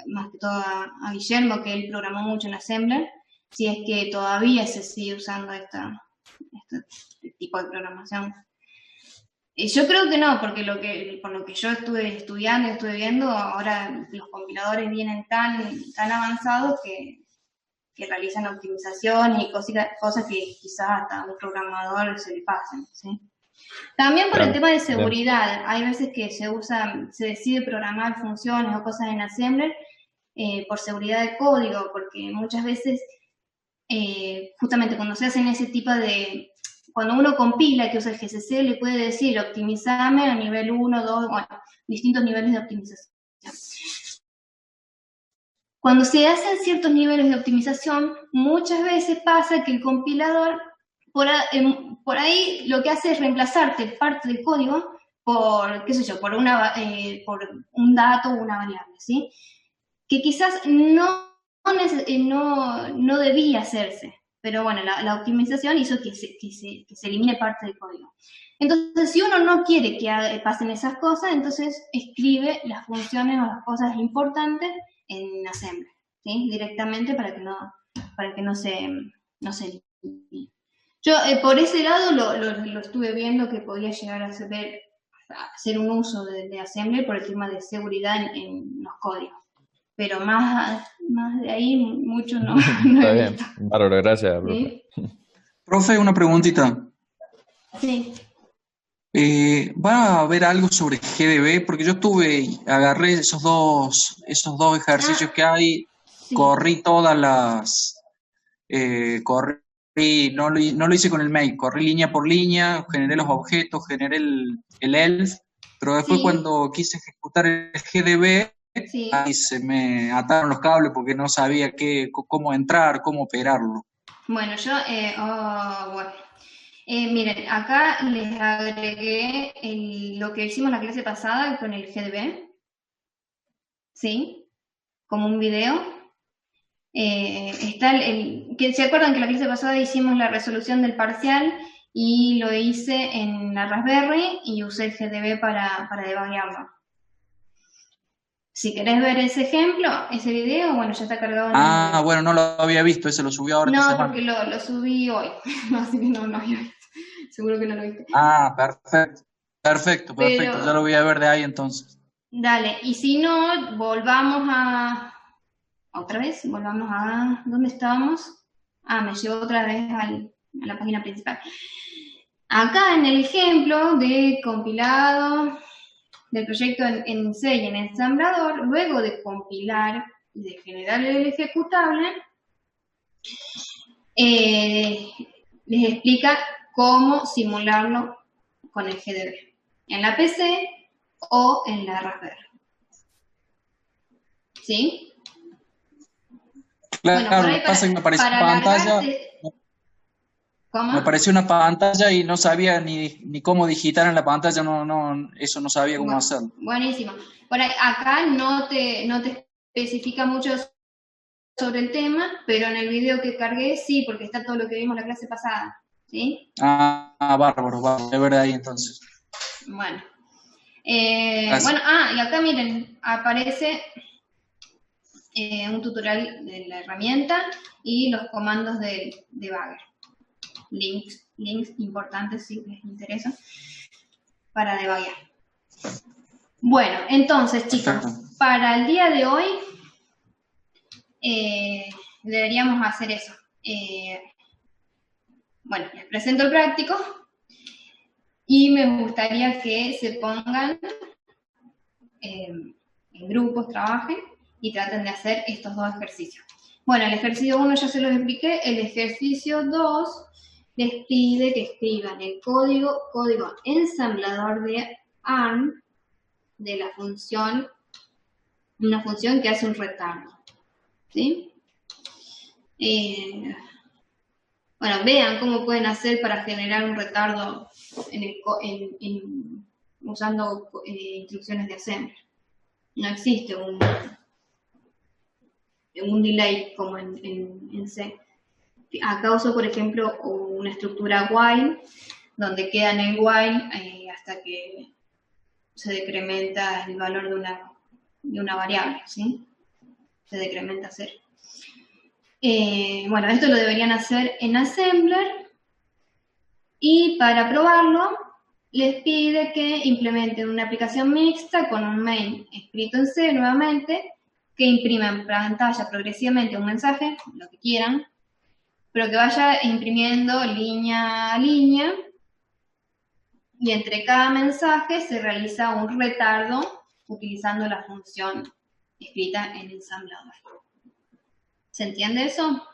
más que todo a Guillermo, que él programó mucho en Assembler, si es que todavía se sigue usando este tipo de programación. Yo creo que no, porque por lo que yo estuve estudiando y estuve viendo, ahora los compiladores vienen tan avanzados que realizan optimización y cosas que quizás hasta a un programador se le pasen, ¿sí? También por el Claro, tema de bien. seguridad, hay veces que se decide programar funciones o cosas en Assembler por seguridad de código, porque muchas veces, justamente cuando se hacen ese tipo de, cuando uno compila que usa el GCC, le puede decir optimizame a nivel 1, 2, bueno, distintos niveles de optimización. Cuando se hacen ciertos niveles de optimización, muchas veces pasa que el compilador por ahí lo que hace es reemplazarte parte del código por, qué sé yo, por un dato o una variable, ¿sí? Que quizás no debía hacerse, pero bueno, la optimización hizo que se elimine parte del código. Entonces, si uno no quiere que pasen esas cosas, entonces escribe las funciones o las cosas importantes en Assembler, ¿sí? Directamente para que no se elimine. Yo por ese lado lo estuve viendo que podía llegar a hacer un uso de Assembler por el tema de seguridad en los códigos. Pero más de ahí mucho no Está he bien, visto. bárbaro, gracias, profe. ¿Sí? Profe, una preguntita. Sí. ¿Va a haber algo sobre GDB? Porque yo agarré esos dos ejercicios que hay, Sí. corrí todas corrí, no lo hice con el make, corrí línea por línea, generé los objetos, generé el ELF, pero después Sí. cuando quise ejecutar el GDB, Sí. ahí se me ataron los cables porque no sabía cómo entrar, cómo operarlo. Bueno, bueno. Miren, acá les agregué lo que hicimos la clase pasada con el GDB, ¿sí? Como un video. Está que se acuerdan que la clase pasada hicimos la resolución del parcial y lo hice en la Raspberry y usé el GDB para debuguearlo. Si querés ver ese ejemplo, ese video, bueno, ya está cargado en bueno, no lo había visto, ese lo subió ahora esta No, semana. porque lo subí hoy, así que no había visto. Seguro que no lo viste. Perfecto, Pero, ya lo voy a ver de ahí entonces. Dale, y si no, volvamos a ¿dónde estábamos? Me llevó otra vez a la página principal. Acá en el ejemplo de compilado del proyecto en C y en ensamblador, luego de compilar y de generar el ejecutable, les explica cómo simularlo con el GDB, en la PC o en la Raspberry. ¿Sí? Claro, Bueno, por ahí pasa que me apareció para una pantalla, alargarte... ¿Cómo? me apareció una pantalla y no sabía ni cómo digitar en la pantalla, eso no sabía cómo hacerlo. Buenísimo. Por ahí, acá no te especifica mucho sobre el tema, pero en el video que cargué sí, porque está todo lo que vimos la clase pasada. ¿Sí? Bárbaro, de verdad ahí entonces. Bueno. Y acá miren, aparece un tutorial de la herramienta y los comandos de Bagger. Links importantes si les interesa para debaguear. Bueno, entonces chicos, para el día de hoy deberíamos hacer eso. Bueno, les presento el práctico y me gustaría que se pongan en grupos, trabajen y traten de hacer estos dos ejercicios. Bueno, el ejercicio 1 ya se los expliqué, el ejercicio 2 les pide que escriban el código ensamblador de ARM de la función, una función que hace un retardo. ¿Sí? Bueno, vean cómo pueden hacer para generar un retardo usando instrucciones de assembler. No existe un delay como en C. Acá uso, por ejemplo, una estructura while, donde queda en el while hasta que se decrementa el valor de una variable, ¿sí? Se decrementa a 0. Bueno, esto lo deberían hacer en Assembler y para probarlo les pide que implementen una aplicación mixta con un main escrito en C nuevamente, que imprima en pantalla progresivamente un mensaje, lo que quieran, pero que vaya imprimiendo línea a línea y entre cada mensaje se realiza un retardo utilizando la función escrita en ensamblador. ¿Se entiende eso?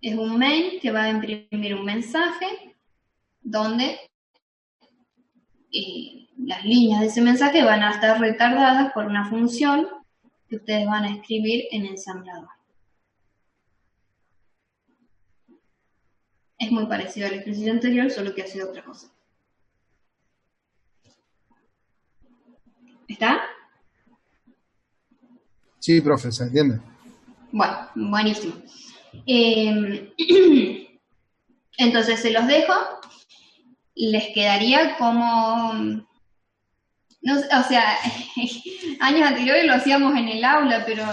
Es un main que va a imprimir un mensaje donde las líneas de ese mensaje van a estar retardadas por una función que ustedes van a escribir en ensamblador. Es muy parecido al ejercicio anterior, solo que ha sido otra cosa. ¿Está? Sí, profe, se entiende. Bueno, buenísimo. Entonces se los dejo. Les quedaría como... No, o sea, años anteriores lo hacíamos en el aula, pero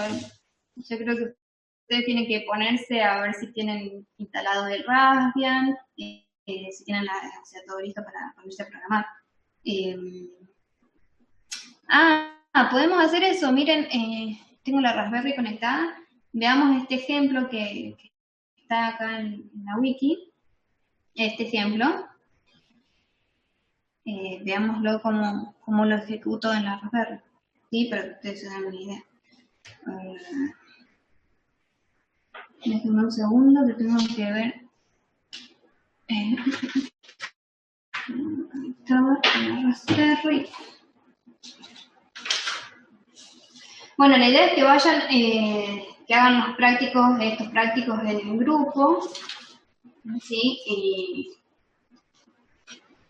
yo creo que ustedes tienen que ponerse a ver si tienen instalado el Raspbian, si tienen todo listo para ponerse a programar. Podemos hacer eso. Miren, tengo la Raspberry conectada. Veamos este ejemplo que está acá en la wiki. Este ejemplo. Veámoslo como lo ejecuto en la Raspberry. Sí, para que ustedes se den una idea. Déjenme un segundo que tengo que ver. Estaba en la Raspberry. Bueno, la idea es que vayan, que hagan estos prácticos en el grupo. ¿Sí? Y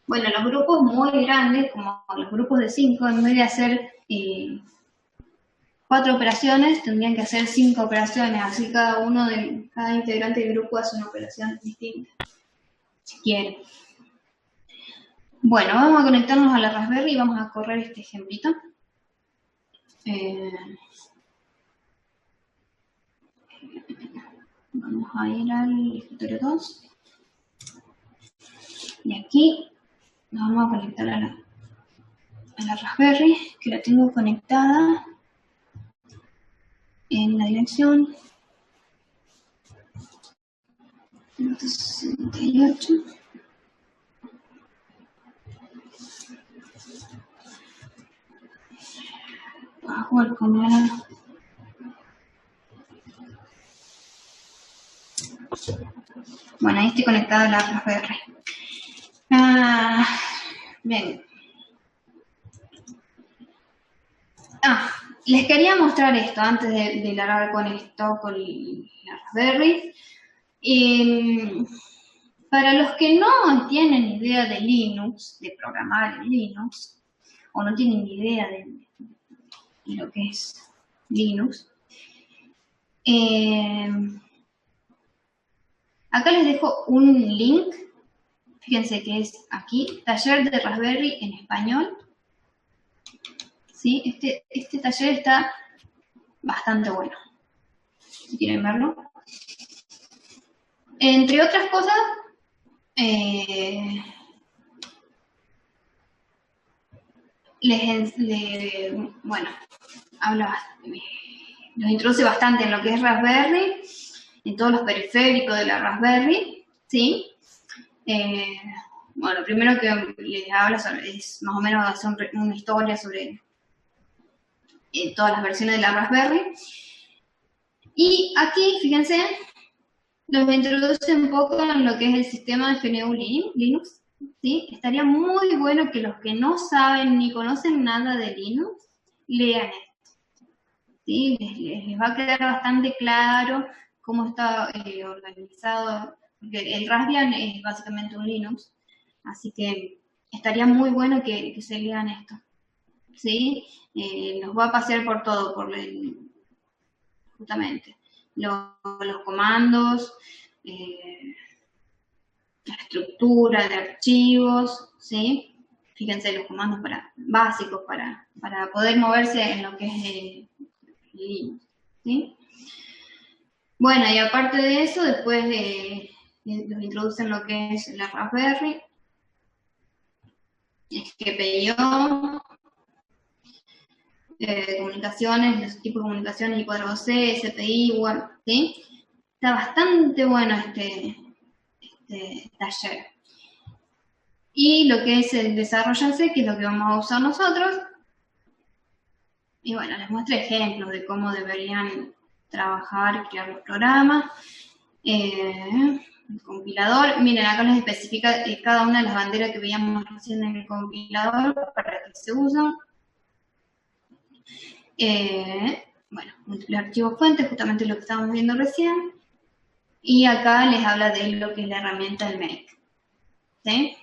bueno, los grupos muy grandes, como los grupos de 5, en vez de hacer 4 operaciones, tendrían que hacer 5 operaciones, así cada integrante del grupo hace una operación distinta, si quieren. Bueno, vamos a conectarnos a la Raspberry y vamos a correr este ejemplito. Vamos a ir al escritorio 2. Y aquí nos vamos a conectar a la Raspberry, que la tengo conectada en la dirección 168. Password como bueno, ahí estoy conectada a la Raspberry. Bien. Les quería mostrar esto antes de largar con esto, con la Raspberry. Para los que no tienen idea de Linux, de programar en Linux, o no tienen idea de lo que es Linux, acá les dejo un link, fíjense que es aquí, taller de Raspberry en español. ¿Sí? Este taller está bastante bueno, si quieren verlo. Entre otras cosas, bueno, los introduce bastante en lo que es Raspberry, en todos los periféricos de la Raspberry, ¿sí? Bueno, lo primero que les habla es más o menos hacer una historia sobre todas las versiones de la Raspberry. Y aquí, fíjense, los introduce un poco en lo que es el sistema de GNU Linux, ¿sí? Estaría muy bueno que los que no saben ni conocen nada de Linux, lean esto, ¿sí? Les va a quedar bastante claro cómo está organizado, porque el Raspbian es básicamente un Linux, así que estaría muy bueno que se lean esto, ¿sí? Nos va a pasear por todo, justamente los comandos, la estructura de archivos, ¿sí? Fíjense los comandos básicos para poder moverse en lo que es Linux, ¿sí? Bueno, y aparte de eso, después los introducen lo que es la Raspberry, GPIO, comunicaciones, los tipos de comunicaciones, I4C, SPI, Word, ¿sí? Está bastante bueno este taller. Y lo que es el desarrollo, que es lo que vamos a usar nosotros. Y bueno, les muestro ejemplos de cómo deberían trabajar, crear los programas. El compilador, miren, acá les especifica cada una de las banderas que veíamos recién en el compilador para que se usan. Bueno, múltiples archivos fuentes, justamente lo que estábamos viendo recién. Y acá les habla de lo que es la herramienta del Make, ¿sí?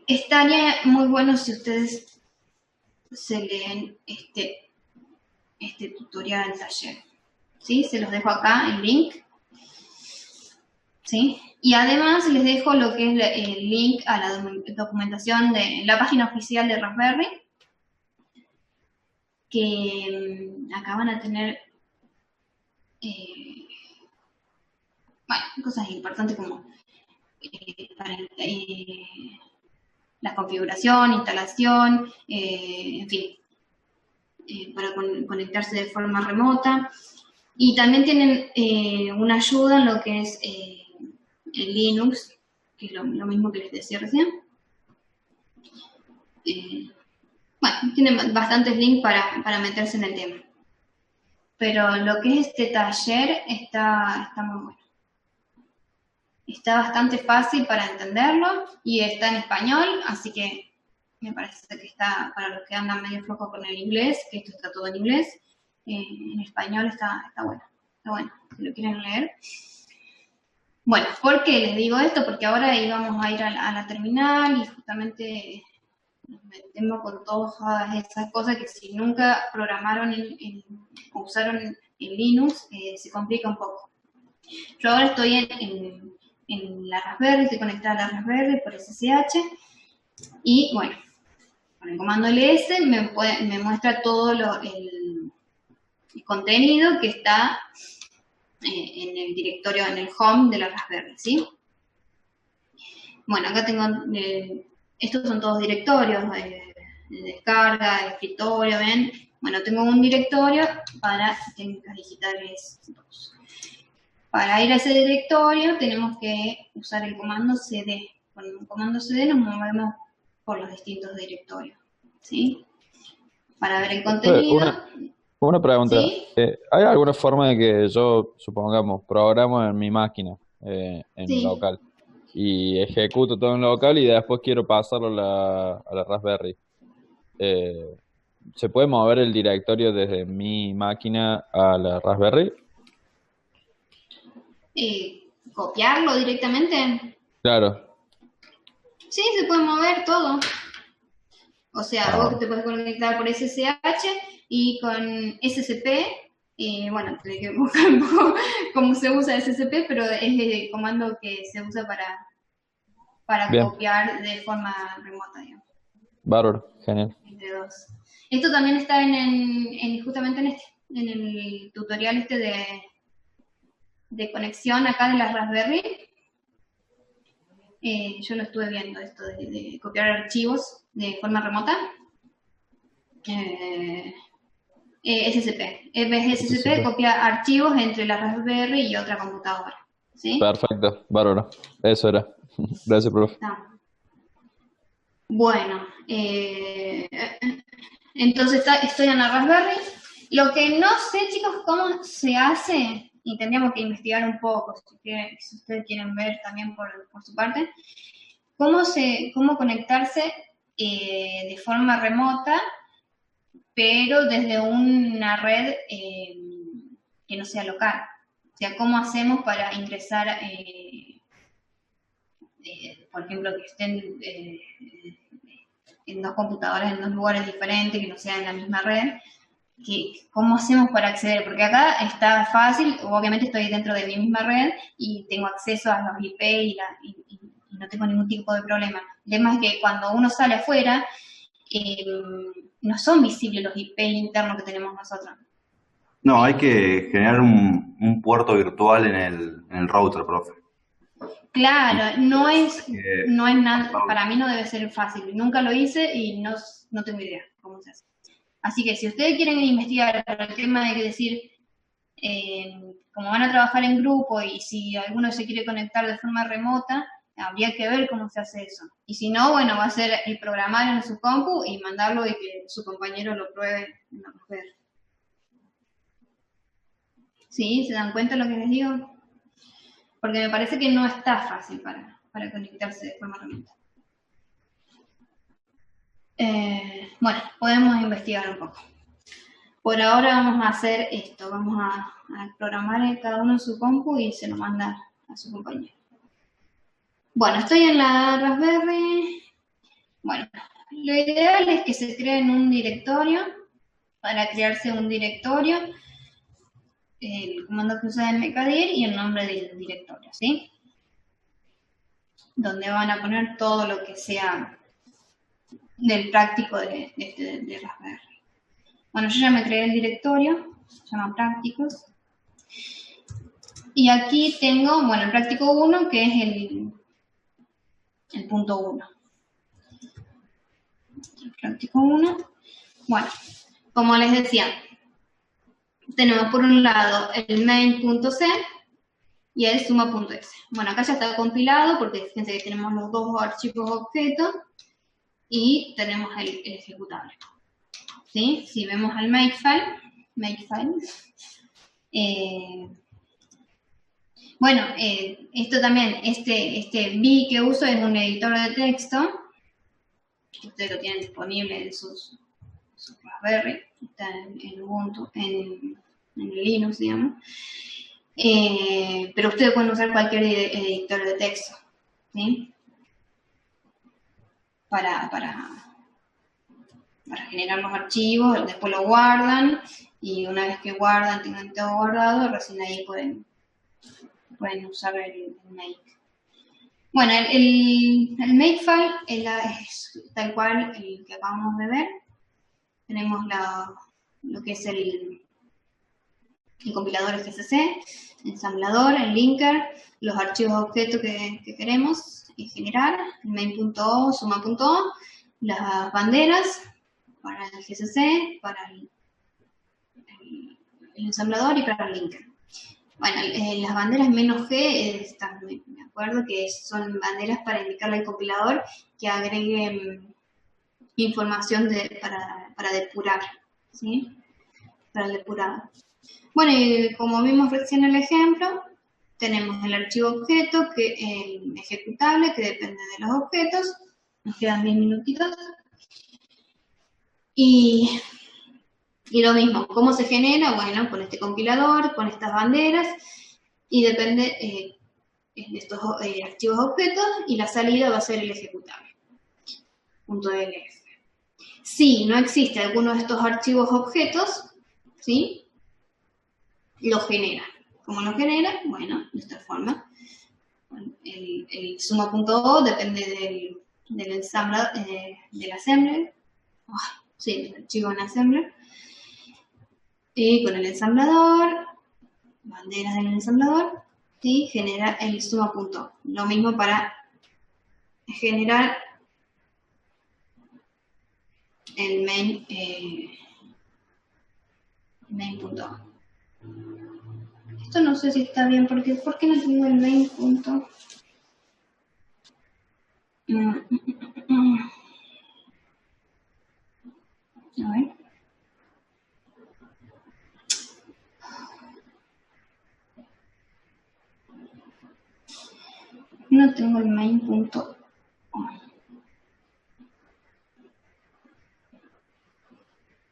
Estaría muy bueno si ustedes se leen este tutorial del taller, ¿sí? Se los dejo acá, el link, ¿sí? Y además les dejo lo que es el link a la documentación de la página oficial de Raspberry, que acá van a tener bueno, cosas importantes como para la configuración, instalación, en fin, para conectarse de forma remota. Y también tienen una ayuda en lo que es el Linux, que es lo mismo que les decía recién. Bueno, tienen bastantes links para meterse en el tema. Pero lo que es este taller está muy bueno. Está bastante fácil para entenderlo y está en español, así que me parece que está para los que andan medio flojos con el inglés, que esto está todo en inglés. En español está bueno. Está bueno, si lo quieren leer. Bueno, ¿por qué les digo esto? Porque ahora íbamos a ir a la terminal y justamente nos metemos con todas esas cosas que si nunca programaron o usaron en Linux, se complica un poco. Yo ahora estoy en la Raspberry, estoy conectada a la Raspberry por SSH y bueno, con el comando ls me muestra todo el contenido que está en el directorio, en el home de la Raspberry, ¿sí? Bueno, acá tengo, estos son todos directorios de descarga, de escritorio, ¿ven? Bueno, tengo un directorio para técnicas digitales 2. Para ir a ese directorio tenemos que usar el comando cd. Con el comando cd nos movemos por los distintos directorios, ¿sí? Para ver el contenido. Una pregunta. ¿Sí? ¿Hay alguna forma de que yo, supongamos, programo en mi máquina, en Sí. local, y ejecuto todo en local y después quiero pasarlo a la Raspberry? ¿Se puede mover el directorio desde mi máquina a la Raspberry? ¿Copiarlo directamente? Claro. Sí, se puede mover todo. O sea, vos te puedes conectar por SSH y con SCP, bueno, tenés que buscar un poco cómo se usa SCP, pero es el comando que se usa para Bien. copiar de forma remota, digamos. Bárbaro, genial. Entre dos. Esto también está justamente en el tutorial de conexión acá de las Raspberry. Yo lo estuve viendo, esto de copiar archivos de forma remota. SCP. SCP copia archivos entre la Raspberry y otra computadora. ¿Sí? Perfecto, bárbaro. Eso era. Gracias, profe. No. Bueno, entonces estoy en la Raspberry. Lo que no sé, chicos, cómo se hace, y tendríamos que investigar un poco, si ustedes quieren ver también por su parte, cómo conectarse de forma remota, pero desde una red que no sea local. O sea, cómo hacemos para ingresar, por ejemplo, que estén en dos computadoras en dos lugares diferentes, que no sean en la misma red. ¿Cómo hacemos para acceder? Porque acá está fácil, obviamente estoy dentro de mi misma red y tengo acceso a los IP y no tengo ningún tipo de problema. El tema es que cuando uno sale afuera, no son visibles los IP internos que tenemos nosotros. No, hay que generar un puerto virtual en el router, profe. Claro, no es nada, para mí no debe ser fácil. Nunca lo hice y no tengo idea cómo se hace. Así que si ustedes quieren investigar por el tema de decir, como van a trabajar en grupo y si alguno se quiere conectar de forma remota, habría que ver cómo se hace eso. Y si no, bueno, va a ser el programar en su compu y mandarlo y que su compañero lo pruebe en la Raspberry. ¿Sí? ¿Se dan cuenta de lo que les digo? Porque me parece que no está fácil para conectarse de forma remota. Bueno, podemos investigar un poco. Por ahora vamos a hacer esto, vamos a programar cada uno en su compu y se lo manda a su compañero. Bueno, estoy en la Raspberry. Bueno, lo ideal es que se creen un directorio. Para crearse un directorio, el comando que usa es mkdir y el nombre del directorio, ¿sí? Donde van a poner todo lo que sea del práctico de Raspberry. Bueno, yo ya me creé el directorio, se llama prácticos. Y aquí tengo, bueno, el práctico 1, que es el punto 1. El práctico 1. Bueno, como les decía, tenemos por un lado el main.c y el suma.s. Bueno, acá ya está compilado porque fíjense que tenemos los dos archivos objetos y tenemos el ejecutable. ¿Sí? Si vemos al makefile, bueno, esto también, este B que uso es un editor de texto, ustedes lo tienen disponible en sus Raspberry, está en Ubuntu, en Linux, digamos, pero ustedes pueden usar cualquier editor de texto, ¿sí? Para generar los archivos, después lo guardan y una vez que guardan, tengan todo guardado, recién ahí pueden usar el make. Bueno, el makefile es tal cual el que acabamos de ver. Tenemos lo que es el compilador FCC, el ensamblador, el linker, los archivos objetos que queremos generar, el main.o, suma.o, las banderas para el GCC, para el ensamblador y para el linker. Bueno, las banderas "-g", me acuerdo que son banderas para indicarle al compilador que agregue información para depurar, ¿sí? Para el depurado. Bueno, y como vimos recién en el ejemplo, tenemos el archivo objeto, el ejecutable, que depende de los objetos. Nos quedan 10 minutitos. Y lo mismo, ¿cómo se genera? Bueno, con este compilador, con estas banderas, y depende de estos archivos objetos, y la salida va a ser el ejecutable. .elf. Si no existe alguno de estos archivos objetos, ¿sí? Lo genera. ¿Cómo lo genera? Bueno, de esta forma. El suma.o depende del assembler. Sí, del archivo en assembler. Y con el ensamblador, banderas del ensamblador, ¿sí? Genera el suma.o. Lo mismo para generar el main.o. Esto no sé si está bien, porque ¿por qué no tengo el main.o? A ver. No tengo el main.o.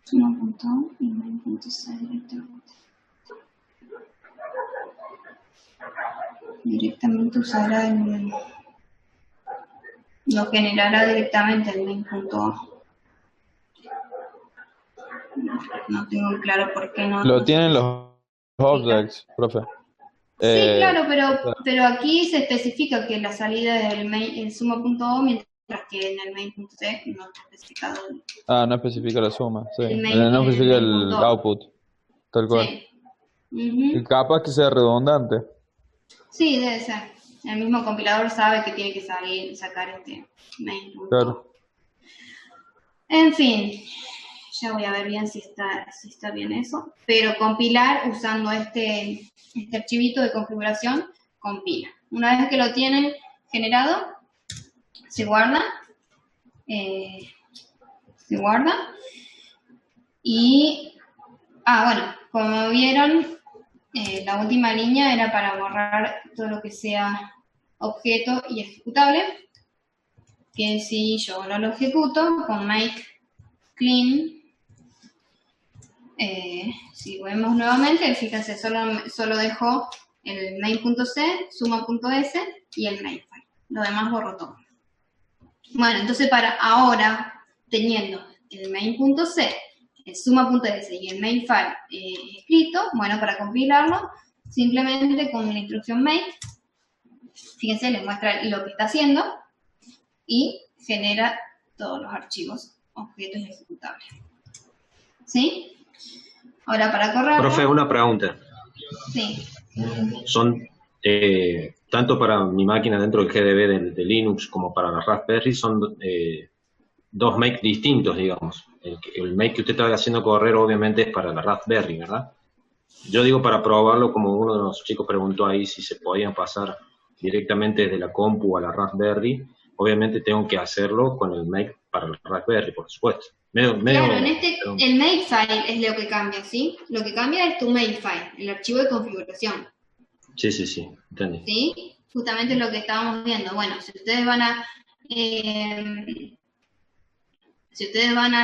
Suma.o y main.c directamente. Directamente usará lo generará directamente el main.o. No tengo claro por qué no. Lo tienen los objects, profe. Sí, claro, pero aquí se especifica que la salida es el suma.o, mientras que en el main.c no está especificado. No especifica la suma, sí. No especifica el output, tal cual. Sí. Y capaz que sea redundante. Sí, debe ser. El mismo compilador sabe que tiene que sacar este main.o. Claro. En fin, ya voy a ver bien si está bien eso. Pero compilar usando este archivito de configuración, compila. Una vez que lo tienen generado, se guarda. Y, bueno, como vieron, la última línea era para borrar todo lo que sea objeto y ejecutable. Que si yo no lo ejecuto, con make clean, si vemos nuevamente, fíjense, solo dejó el main.c, suma.s y el makefile. Lo demás borró todo. Bueno, entonces para ahora, teniendo el main.c, el suma.s y el makefile escrito, bueno, para compilarlo, simplemente con la instrucción make, fíjense, les muestra lo que está haciendo y genera todos los archivos, objetos y ejecutables. ¿Sí? Ahora para correrlo... Profe, una pregunta. Sí. Son, tanto para mi máquina dentro del GDB de Linux como para la Raspberry, son dos make distintos, digamos. El make que usted está haciendo correr obviamente es para la Raspberry, ¿verdad? Yo digo para probarlo, como uno de los chicos preguntó ahí si se podían pasar directamente desde la compu a la Raspberry, obviamente tengo que hacerlo con el make para la Raspberry, por supuesto. Claro, el makefile es lo que cambia, ¿sí? Lo que cambia es tu makefile, el archivo de configuración. Sí, entendí. ¿Sí? Justamente lo que estábamos viendo. Bueno, si ustedes van a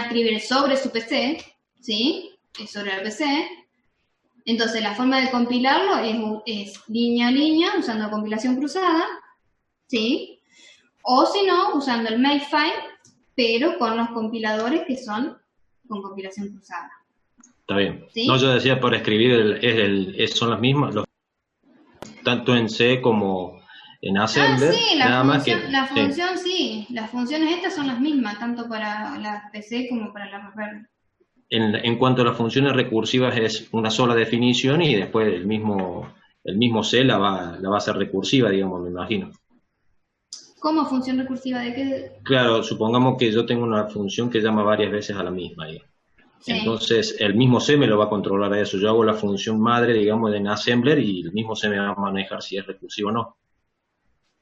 escribir sobre su PC, ¿sí? Sobre el PC, entonces la forma de compilarlo es línea a línea, usando compilación cruzada, ¿sí? O si no, usando el makefile, pero con los compiladores que son con compilación cruzada. Está bien. ¿Sí? No, yo decía por escribir, son las mismas, tanto en C como en Assembler. Sí, las funciones estas son las mismas, tanto para la PC como para la Raspberry. En cuanto a las funciones recursivas es una sola definición y después el mismo C la va a hacer recursiva, digamos, me imagino. ¿Cómo función recursiva de qué? Claro, supongamos que yo tengo una función que llama varias veces a la misma. Sí. Entonces, el mismo C me lo va a controlar a eso. Yo hago la función madre, digamos, en assembler y el mismo C me va a manejar si es recursivo o no.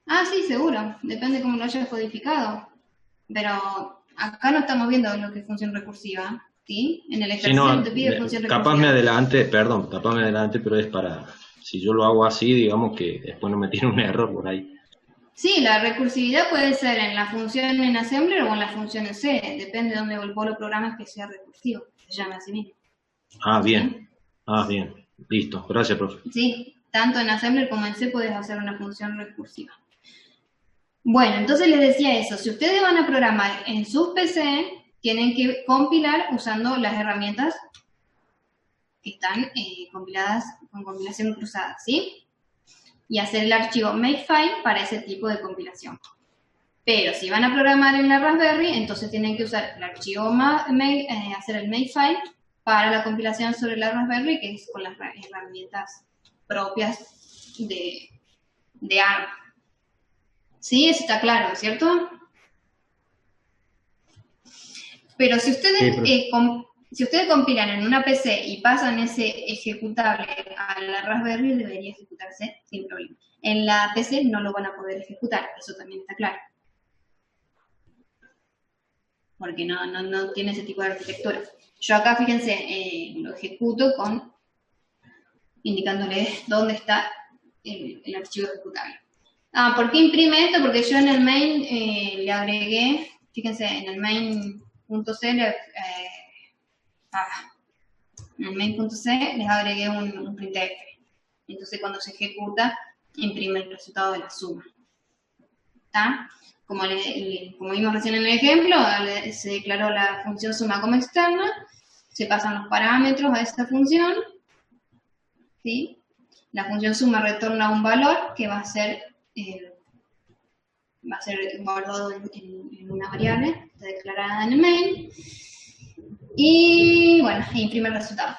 Ah, sí, seguro. Depende cómo lo hayas codificado. Pero acá no estamos viendo lo que es función recursiva, ¿sí? En el Si ejercicio no, no te pide función capaz me recursiva. adelante, perdón, capaz me adelante, pero es para, si yo lo hago así, digamos que después no me tiene un error por ahí. Sí, la recursividad puede ser en la función en assembler o en la función en C. Depende de dónde vos lo programas que sea recursivo. Se llama así mismo. Ah, bien. Ah, bien. Listo. Gracias, profe. Sí, tanto en assembler como en C puedes hacer una función recursiva. Bueno, entonces les decía eso. Si ustedes van a programar en sus PC, tienen que compilar usando las herramientas que están compiladas con compilación cruzada, ¿sí? Y hacer el archivo makefile para ese tipo de compilación. Pero si van a programar en la Raspberry, entonces tienen que usar el archivo hacer el makefile para la compilación sobre la Raspberry, que es con las herramientas propias de ARM. ¿Sí? Eso está claro, ¿cierto? Pero si ustedes, si ustedes compilan en una PC y pasan ese ejecutable a la Raspberry, debería ejecutarse sin problema. En la PC no lo van a poder ejecutar, eso también está claro. Porque no tiene ese tipo de arquitectura. Yo acá, fíjense, lo ejecuto indicándole dónde está el archivo ejecutable. Ah, ¿por qué imprime esto? Porque yo en el main le agregué, fíjense, en el main.c en el main.c les agregué un printf. Entonces cuando se ejecuta, imprime el resultado de la suma. ¿Está? Como vimos recién en el ejemplo, se declaró la función suma como externa, se pasan los parámetros a esta función, ¿sí? La función suma retorna un valor que va a ser guardado en una variable declarada en el main, y bueno, imprime el resultado.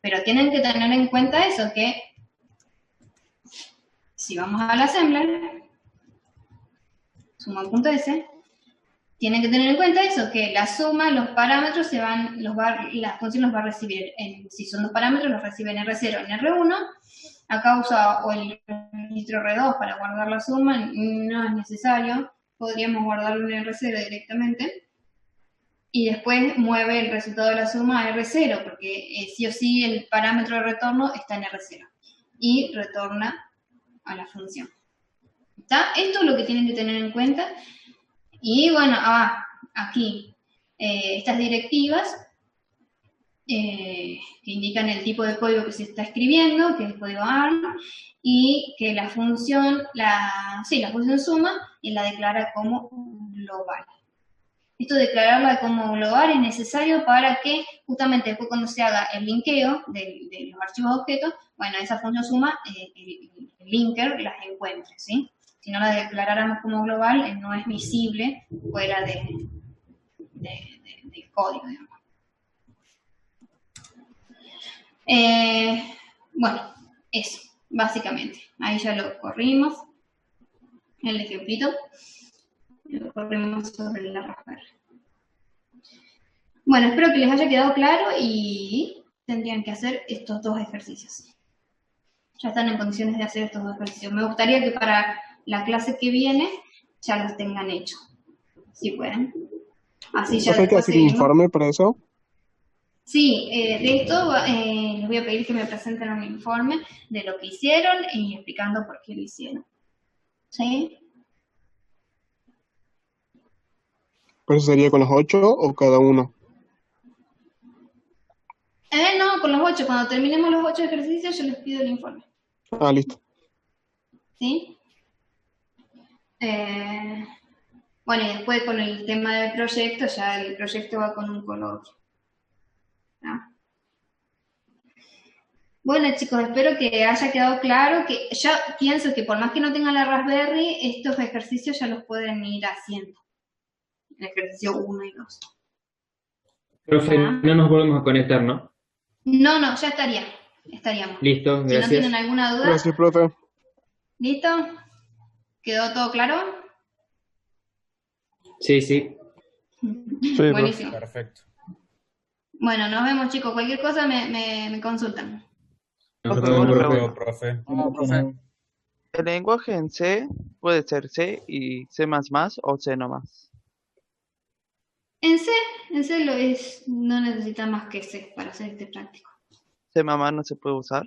Pero tienen que tener en cuenta eso, que si vamos al assembler, suma.s, tienen que tener en cuenta eso, que la suma, los parámetros la función los va a recibir, si son dos parámetros, los recibe en R0, en R1. Acá usa o el registro R2 para guardar la suma, no es necesario, podríamos guardarlo en R0 directamente. Y después mueve el resultado de la suma a R0, porque sí o sí el parámetro de retorno está en R0. Y retorna a la función. ¿Está? Esto es lo que tienen que tener en cuenta. Y bueno, aquí, estas directivas que indican el tipo de código que se está escribiendo, que es el código ARM, y que la función, la función suma, y la declara como global. Esto de declararla como global es necesario para que justamente después cuando se haga el linkeo de los archivos de objetos, bueno, esa función suma, el linker las encuentre, ¿sí? Si no la declaráramos como global, no es visible fuera del código, digamos. Bueno, eso, básicamente. Ahí ya lo corrimos, el ejemplito. Lo corrimos sobre la Raspberry. Bueno, espero que les haya quedado claro y tendrían que hacer estos dos ejercicios. Ya están en condiciones de hacer estos dos ejercicios. Me gustaría que para la clase que viene ya los tengan hechos, si pueden. Así ya ¿Hay que hacer un informe para eso? Sí, de esto les voy a pedir que me presenten un informe de lo que hicieron y explicando por qué lo hicieron. ¿Sí? ¿Pero eso sería con los 8 o cada uno? No, con los 8. Cuando terminemos los 8 ejercicios yo les pido el informe. Ah, listo. ¿Sí? Bueno, y después con el tema del proyecto, ya el proyecto va con un color. ¿No? Bueno, chicos, espero que haya quedado claro que ya pienso que por más que no tengan la Raspberry, estos ejercicios ya los pueden ir haciendo. El ejercicio 1 y 2. Profe, no nos volvemos a conectar, ¿no? No, ya estaríamos. Listo, gracias. Si no tienen alguna duda. Gracias, profe. ¿Listo? ¿Quedó todo claro? Sí. Sí, Buenísimo. Perfecto. Bueno, nos vemos, chicos. Cualquier cosa me consultan. Nos Ok, vemos una luego, pregunta. profe. No, profe. ¿El lenguaje en C puede ser C y C++ o C nomás? En C lo es, no necesita más que C para hacer este práctico. ¿C++ no se puede usar?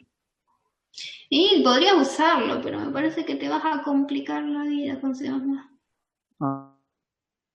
Y podrías usarlo, pero me parece que te vas a complicar la vida con C++. Ah.